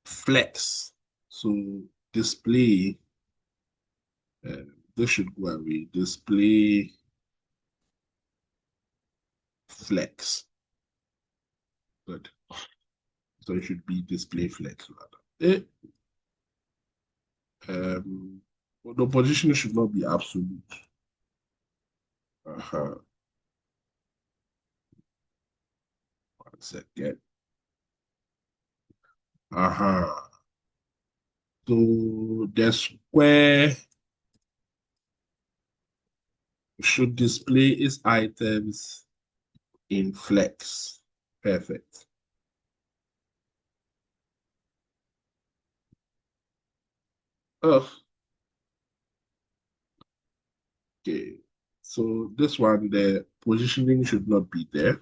flex. So display, this should go away. Display flex. Good. So it should be display flex rather. The position should not be absolute. Uh-huh. 1 second. Uh-huh. So the square should display its items in flex. Perfect. Oh, okay. So this one, the positioning should not be there.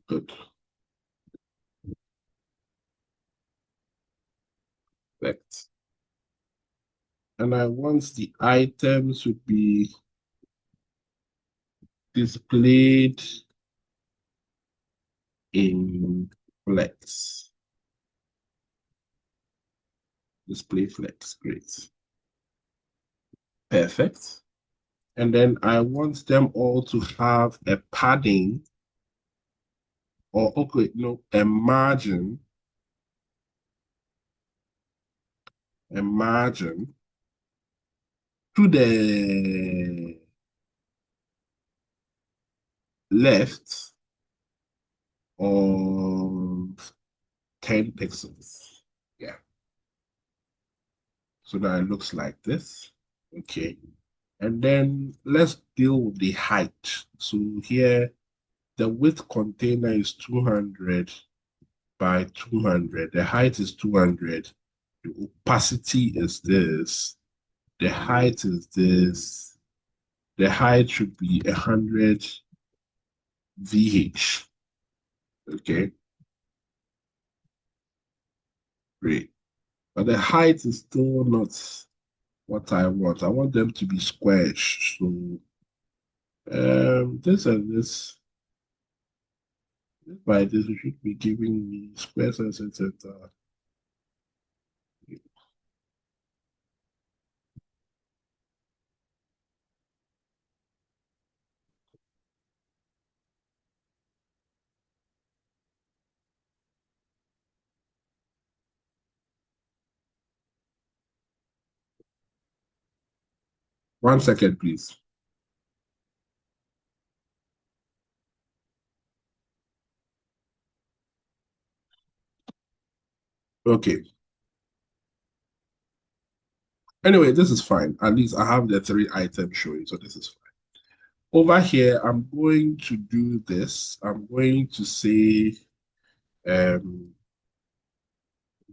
Good. Perfect. And I want the items to be displayed in flex. Display flex. Great. Perfect. And then I want them all to have a padding or, okay, no, a margin to the left of 10 pixels. Yeah. So now it looks like this. Okay. And then let's deal with the height. So here, the width container is 200 by 200. The height is 200. The opacity is this. The height is this. The height should be 100 VH. Okay, great. But the height is still not what I want. I want them to be squarish. So this and this, by this, you should be giving me squares and center. 1 second, please. Okay. Anyway, this is fine. At least I have the 3 items showing, so this is fine. Over here, I'm going to do this. I'm going to say um,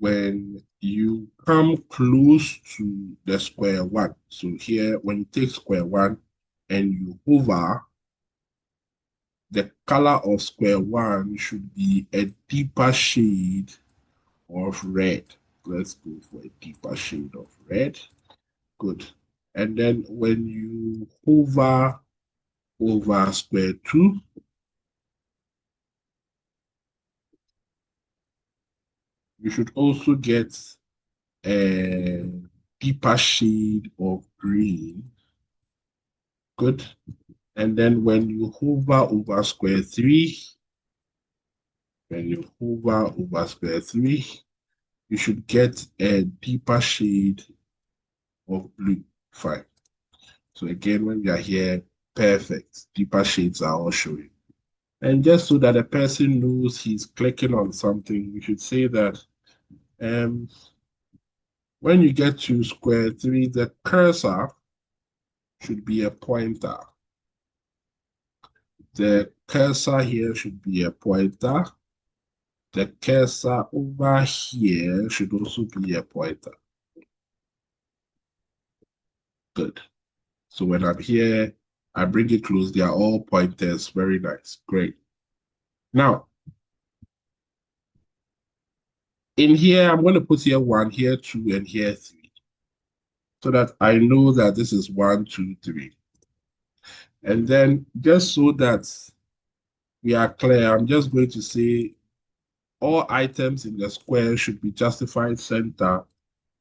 when you come close to the square one. So here, when you take square one and you hover, the color of square one should be a deeper shade of red. Let's go for a deeper shade of red. Good. And then when you hover over square two, you should also get a deeper shade of green. Good. And then when you hover over square three, square three, you should get a deeper shade of blue. Fine. So again, when we are here, perfect. Deeper shades are all showing. And just so that the person knows he's clicking on something, we should say that um, when you get to square three, the cursor should be a pointer. The cursor here should be a pointer. The cursor over here should also be a pointer. Good. So when I'm here, I bring it close. They are all pointers. Very nice. Great. Now, in here, I'm going to put here 1, here 2, and here 3, so that I know that this is 1, 2, 3. And then just so that we are clear, I'm just going to say all items in the square should be justified center,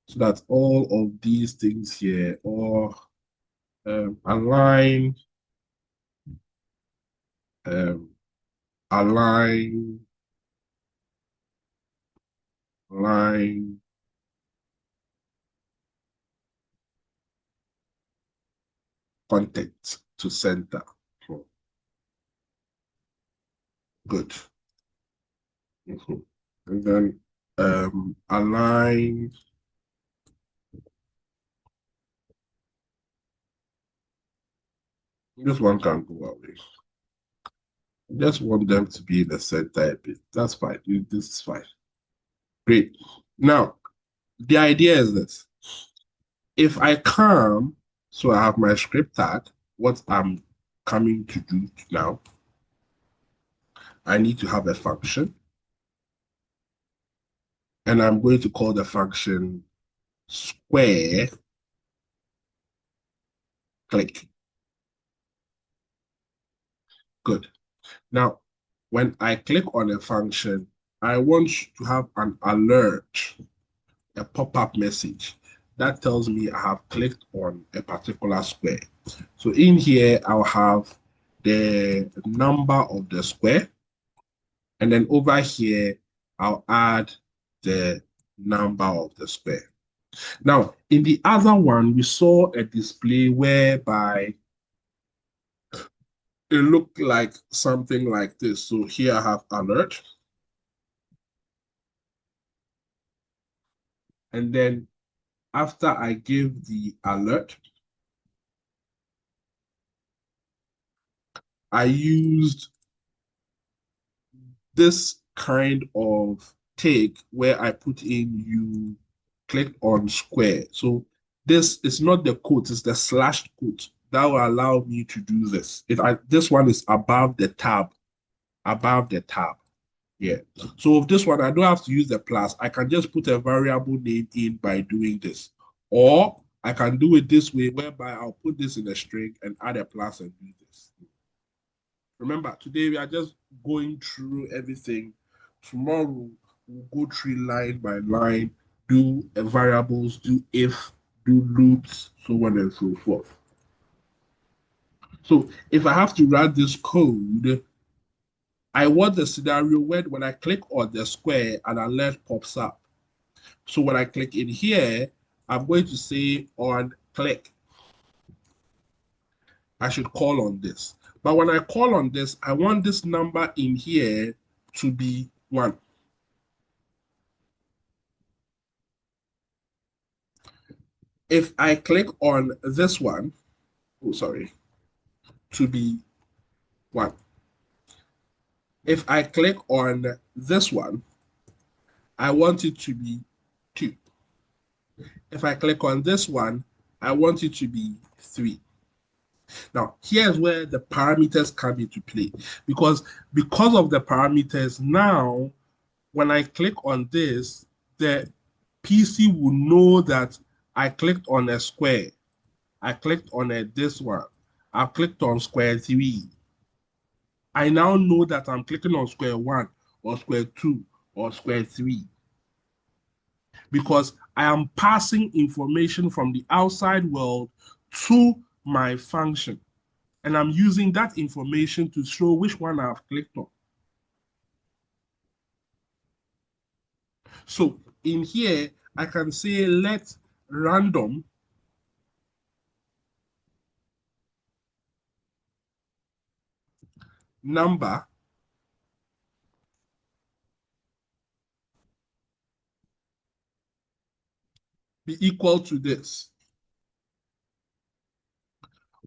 so that all of these things here are align, um, align, line, content to center. Good. Mhm. and then align this one can go away. Just want them to be in the center a bit. That's fine. This is fine. Great. Now, the idea is this. If I come, so I have my script tag, what I'm coming to do now, I need to have a function, and I'm going to call the function square click. Good. Now, when I click on a function, I want to have an alert, a pop-up message that tells me I have clicked on a particular square. So in here, I'll have the number of the square. And then over here, I'll add the number of the square. Now, in the other one, we saw a display whereby it looked like something like this. So here I have alert. And then after I give the alert, I used this kind of take where I put in you click on square. So this is not the quote, it's the slashed quote that will allow me to do this. This one is above the tab, above the tab. Yeah. So with this one, I don't have to use the plus. I can just put a variable name in by doing this. Or I can do it this way, whereby I'll put this in a string and add a plus and do this. Remember, today we are just going through everything. Tomorrow we'll go through line by line, do variables, do if, do loops, so on and so forth. So if I have to write this code, I want the scenario when I click on the square, an alert pops up. So when I click in here, I'm going to say on click. I should call on this. But when I call on this, I want this number in here to be 1. If I click on this one, oh, sorry, to be 1. If I click on this one, I want it to be 2. If I click on this one, I want it to be 3. Now, here's where the parameters come into play because of the parameters now, when I click on this, the PC will know that I clicked on a square. I clicked on this one. I clicked on square 3. I now know that I'm clicking on square 1 or square 2 or square 3 because I am passing information from the outside world to my function. And I'm using that information to show which one I've clicked on. So in here, I can say let random number be equal to this,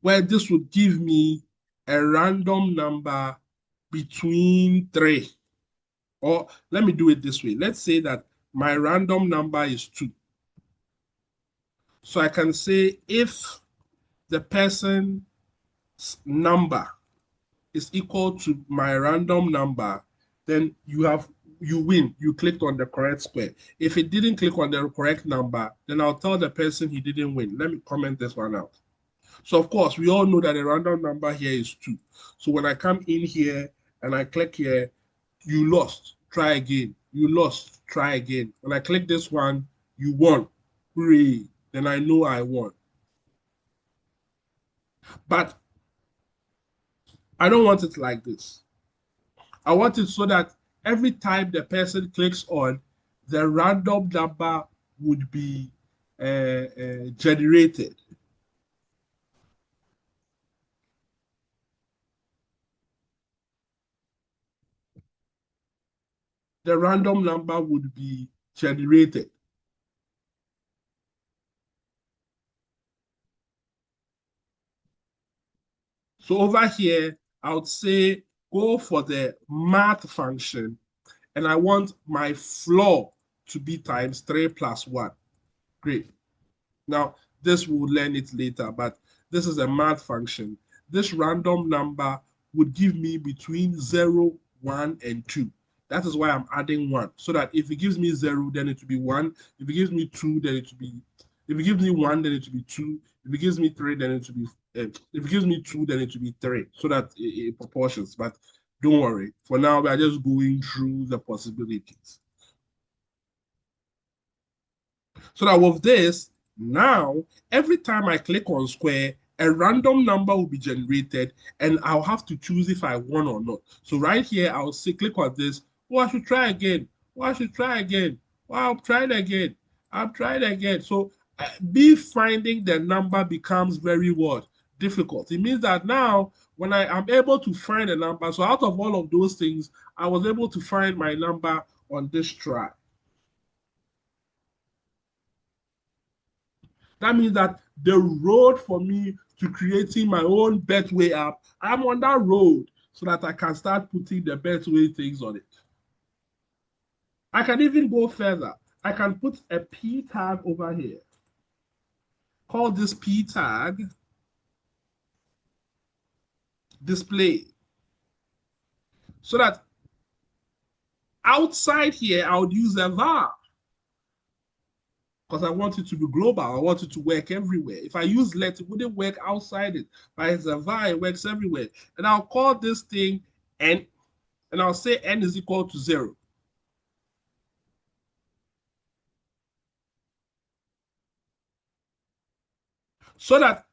where this would give me a random number between 3. Or let me do it this way. Let's say that my random number is 2. So I can say if the person's number is equal to my random number, then you win. You clicked on the correct square. If it didn't click on the correct number, then I'll tell the person he didn't win. Let me comment this one out. So of course, we all know that the random number here is 2. So when I come in here and I click here, you lost, try again. You lost, try again. When I click this one, you won. Hooray. Then I know I won. But I don't want it like this. I want it so that every time the person clicks on, the random number would be generated. the random number would be generated. So over here, I would say go for the math function, and I want my floor to be times 3 plus 1. Great. Now, this we'll learn it later, but this is a math function. This random number would give me between 0, 1, and 2. That is why I'm adding 1, so that if it gives me 0, then it will be 1. If it gives me 2, then it will be, if it gives me 1, then it will be 2. If it gives me 3, then it will be, if it gives me 2, then it will be 3, so that it proportions. But don't worry. For now, we are just going through the possibilities. So that with this, now, every time I click on square, a random number will be generated and I'll have to choose if I want or not. So right here, I'll say, click on this. Oh, I should try again. Oh, I should try again. Oh, I'll try it again. I'll try it again. So me finding the number becomes very what? Difficult. It means that now when I am able to find a number, so out of all of those things, I was able to find my number on this try. That means that the road for me to creating my own Betway app, I'm on that road so that I can start putting the Betway things on it. I can even go further. I can put a P tag over here. Call this P tag display. So that outside here, I would use a var because I want it to be global. I want it to work everywhere. If I use let, it wouldn't work outside it. But it's a var, it works everywhere. And I'll call this thing N, and I'll say N is equal to 0. So that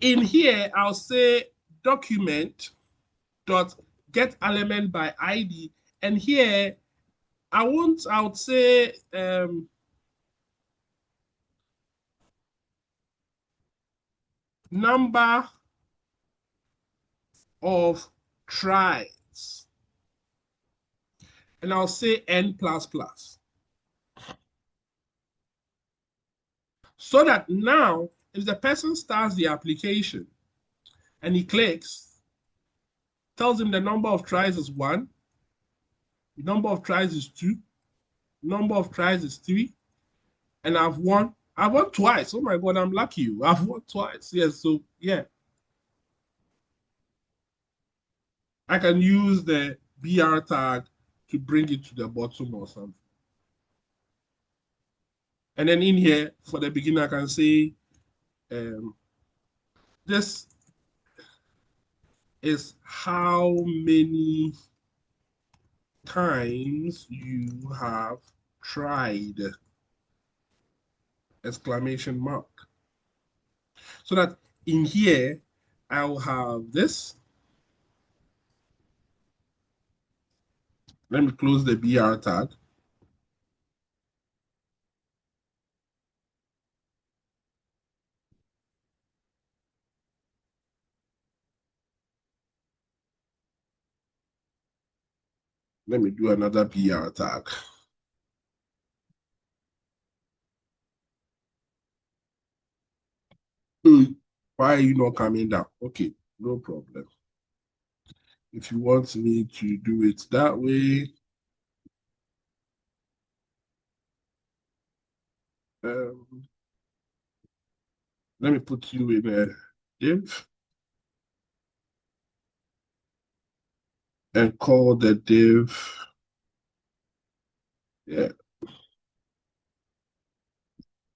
in here, I'll say document dot get element by ID. And here, I would say number of tries. And I'll say N plus plus. So that now, if the person starts the application and he clicks, tells him the number of tries is 1, the number of tries is 2, number of tries is 3, and I've won. I won twice. Oh my God, I'm lucky. I've won twice. Yes, so yeah. I can use the BR tag to bring it to the bottom or something. And then in here, for the beginner, I can say this is how many times you have tried, exclamation mark. So that in here, I'll have this. Let me close the BR tag. Let me do another BR tag. Why are you not coming down? Okay, no problem. If you want me to do it that way, let me put you in a div and call the div, yeah,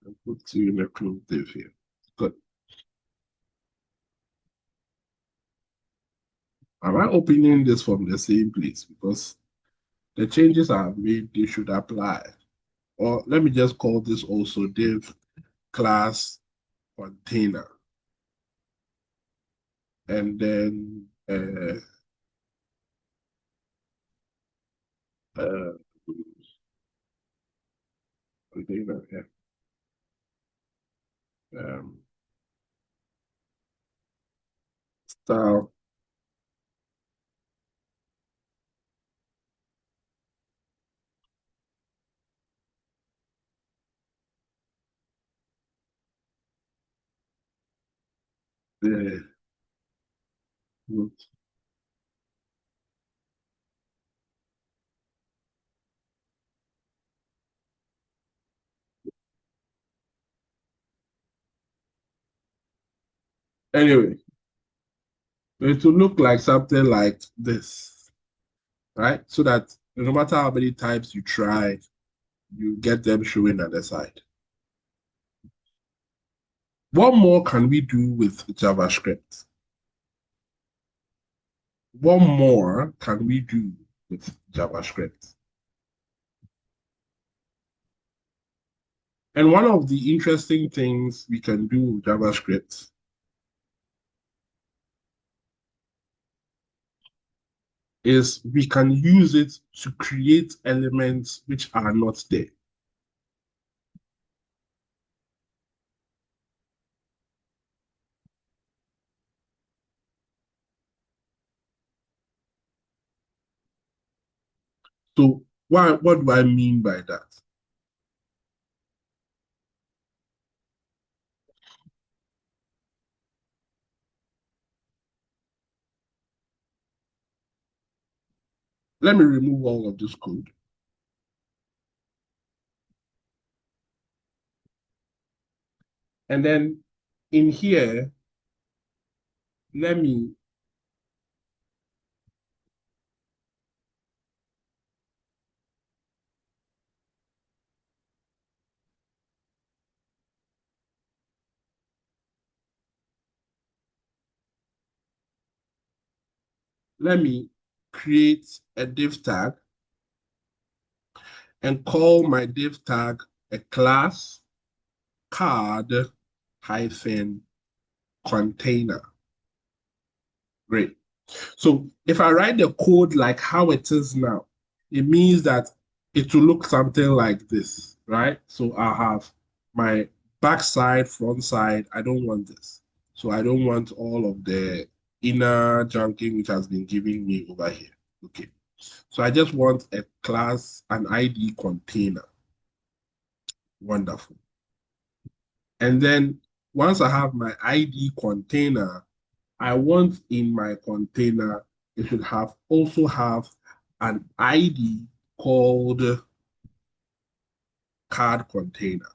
and put you in a closed div here. Good. Am I opening this from the same place? Because the changes I've made, they should apply. Or let me just call this also div class container. And then uh, container, yeah. Style Yeah. Anyway, it will look like something like this, right? So that no matter how many times you try, you get them showing at the side. What more can we do with JavaScript? What more can we do with JavaScript? And one of the interesting things we can do with JavaScript is we can use it to create elements which are not there. So what do I mean by that? Let me remove all of this code. And then in here, let me create a div tag and call my div tag a class card hyphen container. Great. So if I write the code like how it is now, it means that it will look something like this, right? So I have my backside, front side. I don't want this. So I don't want all of the inner junking which has been giving me over here. Okay. So I just want a class, an ID container. Wonderful. And then once I have my ID container, I want in my container, it should have also have an ID called card container.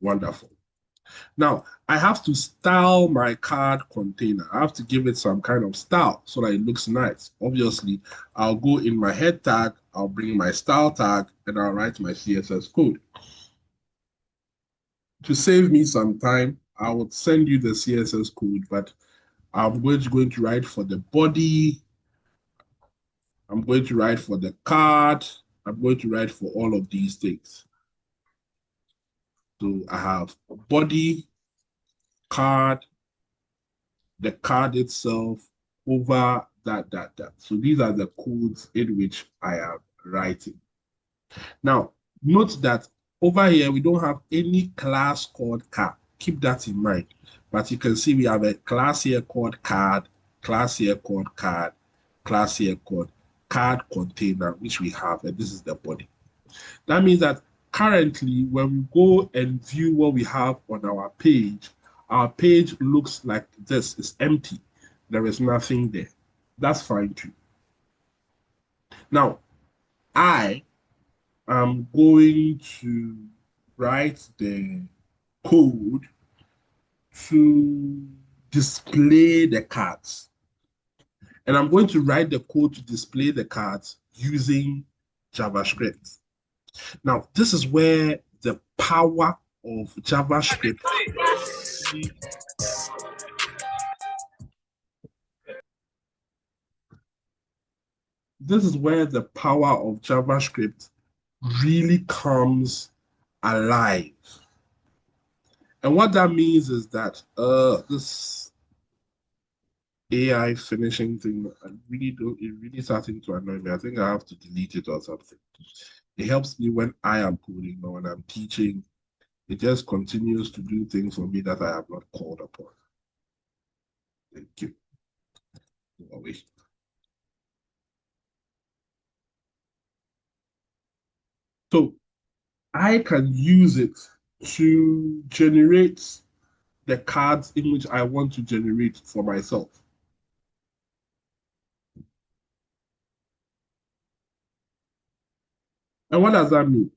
Wonderful. Now, I have to style my card container. I have to give it some kind of style so that it looks nice. Obviously, I'll go in my head tag, I'll bring my style tag, and I'll write my CSS code. To save me some time, I would send you the CSS code, but I'm going to write for the body, I'm going to write for the card. I'm going to write for all of these things. So I have body, card, the card itself, over that. So these are the codes in which I am writing. Now, note that over here, we don't have any class called card. Keep that in mind. But you can see we have a class here called card, class here called card, class here called card container, which we have, and this is the body. That means that currently, when we go and view what we have on our page looks like this. It's empty. There is nothing there. That's fine too. Now, I am going to write the code to display the cards. And I'm going to write the code to display the cards using JavaScript. Now, this is where the power of JavaScript. This is where the power of JavaScript really comes alive. And what that means is that this AI finishing thing, I really don't, it really starting to annoy me. I think I have to delete it or something. It helps me when I am coding or when I'm teaching. It just continues to do things for me that I have not called upon. Thank you. Always. So I can use it to generate the cards in which I want to generate for myself. And what does that mean?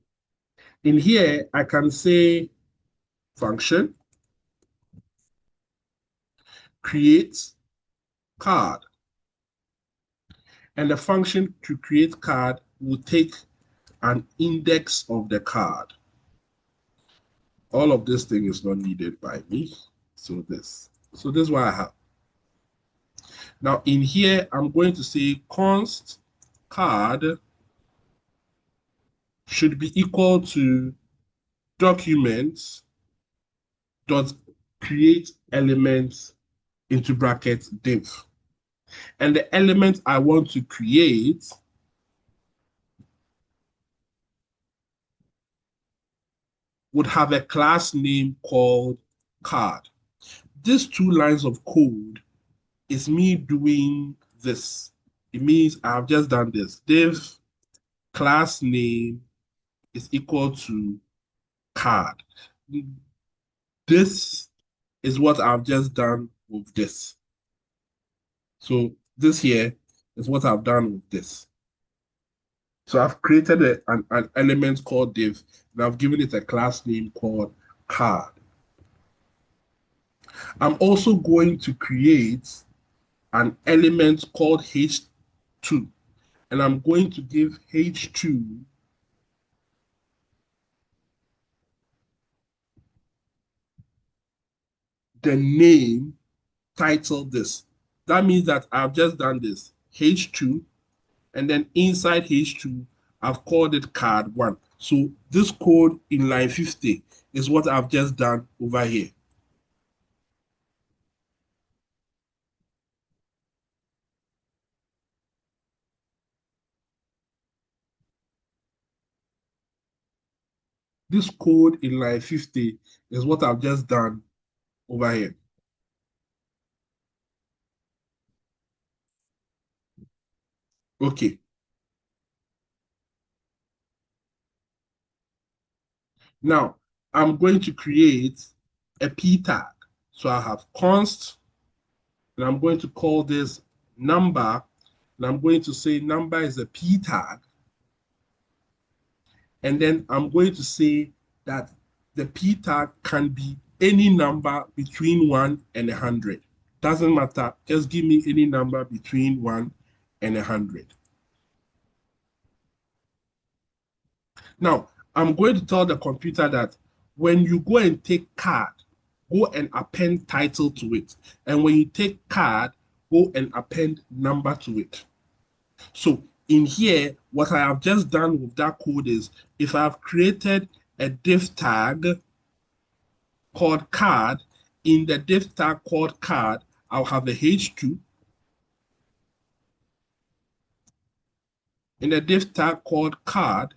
In here, I can say function, create card. And the function to create card will take an index of the card. All of this thing is not needed by me. So this is what I have. Now in here, I'm going to say const card should be equal to documents dot create elements into brackets div. And the element I want to create would have a class name called card. These two lines of code is me doing this. It means I've just done this. Div class name is equal to card. This is what I've just done with this. So this here is what I've done with this. So I've created an element called div, and I've given it a class name called card. I'm also going to create an element called h2, and I'm going to give h2 the name title this. That means that I've just done this h2, and then inside h2 I've called it card1. So this code in line 50 is what I've just done over here. This code in line 50 is what I've just done over here. Okay. Now, I'm going to create a p tag. So I have const, and I'm going to call this number, and I'm going to say number is a p tag. And then I'm going to say that the p tag can be any number between 1 and 100. Doesn't matter. Just give me any number between 1 and 100. Now, I'm going to tell the computer that when you go and take card, go and append title to it. And when you take card, go and append number to it. So in here, what I have just done with that code is if I've created a div tag called card, in the div tag called card, I'll have a h2. In the div tag called card,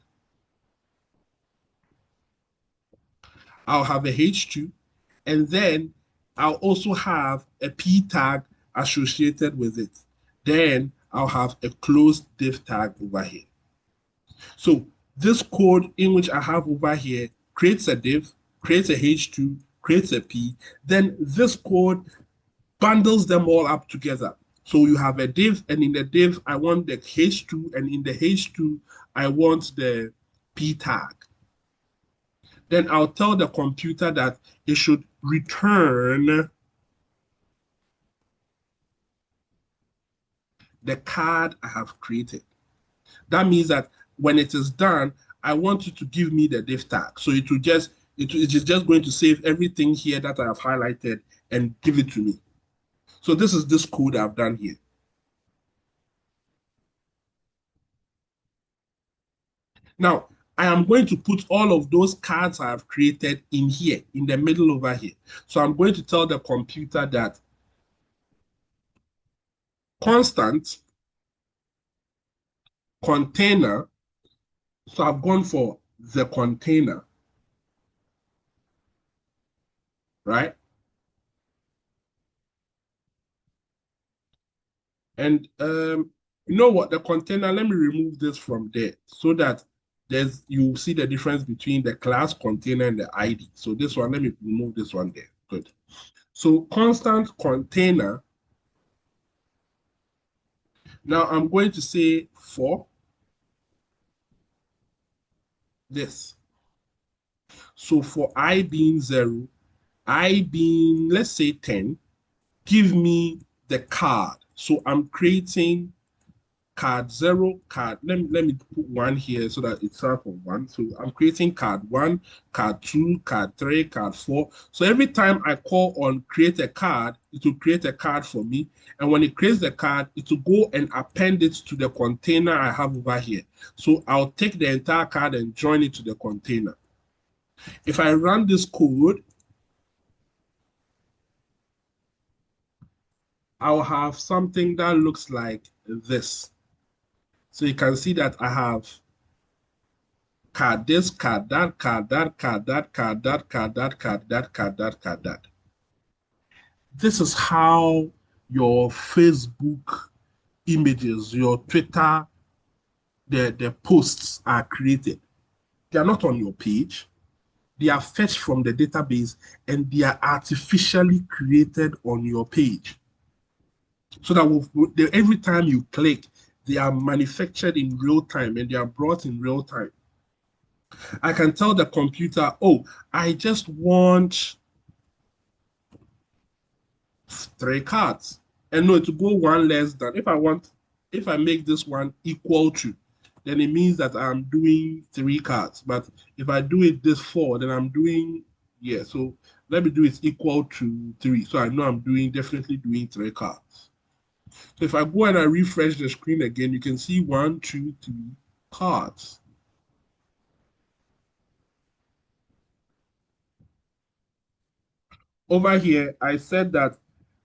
I'll have a h2, and then I'll also have a p tag associated with it. Then I'll have a closed div tag over here. So this code in which I have over here creates a div, creates a h2, creates a p. Then this code bundles them all up together. So you have a div, and in the div, I want the h2, and in the h2, I want the p tag. Then I'll tell the computer that it should return the card I have created. That means that when it is done, I want you to give me the div tag. So it is just going to save everything here that I have highlighted and give it to me. So this is this code I've done here. Now, I am going to put all of those cards I have created in here, in the middle over here. So I'm going to tell the computer that constant container. So I've gone for the container, right? And you know what? The container, let me remove this from there so that you see the difference between the class container and the ID. So this one, let me remove this one there. Good. So constant container. Now I'm going to say for this. So for I being 0, I being, let's say 10, give me the card. So I'm creating card 0, card. Let me put 1 here so that it's out for 1. So I'm creating card 1, card 2, card 3, card 4. So every time I call on create a card, it will create a card for me. And when it creates the card, it will go and append it to the container I have over here. So I'll take the entire card and join it to the container. If I run this code, I'll have something that looks like this. So you can see that I have card this, card that, card that, card that, card that, card that, card that, card that, card that. This is how your Facebook images, your Twitter, the posts are created. They are not on your page. They are fetched from the database and they are artificially created on your page. So that every time you click, they are manufactured in real time and they are brought in real time. I can tell the computer, oh, I just want 3 cards. And no, to go one less than, if I make this one equal to, then it means that I'm doing 3 cards. But if I do it this 4, then I'm doing, yeah, so let me do it equal to 3. So I know I'm definitely doing 3 cards. So if I go and I refresh the screen again, you can see 1, 2, 3 cards. Over here, I said that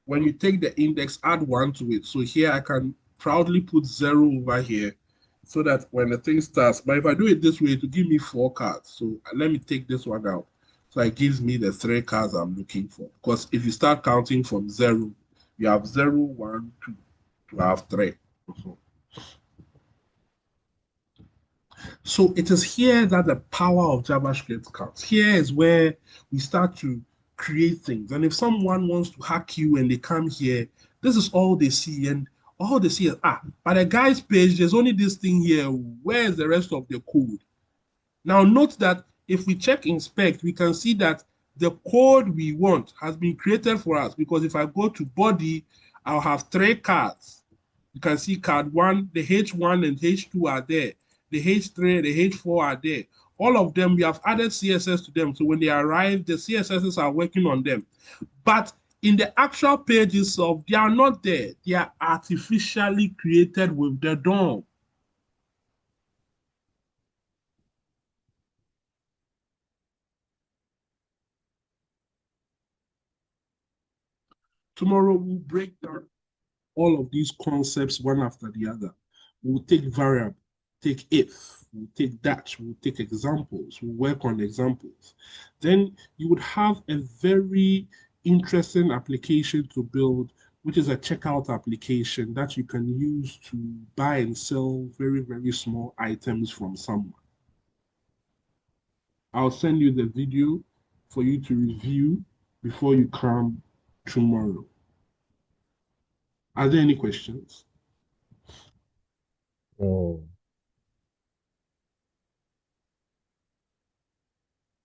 when you take the index, add 1 to it. So here I can proudly put 0 over here so that when the thing starts, but if I do it this way, to give me 4 cards. So let me take this one out. So it gives me the 3 cards I'm looking for. Because if you start counting from 0, you have 0, 1, 2, you have 3. So it is here that the power of JavaScript comes. Here is where we start to create things. And if someone wants to hack you and they come here, this is all they see. And all they see is, by the guy's page, there's only this thing here. Where is the rest of the code? Now, note that if we check inspect, we can see that the code we want has been created for us because if I go to body, I'll have 3 cards. You can see card 1, the H1 and H2 are there. The H3, the H4 are there. All of them, we have added CSS to them. So when they arrive, the CSSs are working on them. But in the actual page itself, they are not there. They are artificially created with the DOM. Tomorrow, we'll break down all of these concepts one after the other. We'll take variable, take if, we'll take that, we'll take examples, we'll work on examples. Then you would have a very interesting application to build, which is a checkout application that you can use to buy and sell very, very small items from someone. I'll send you the video for you to review before you come tomorrow. Are there any questions? Oh.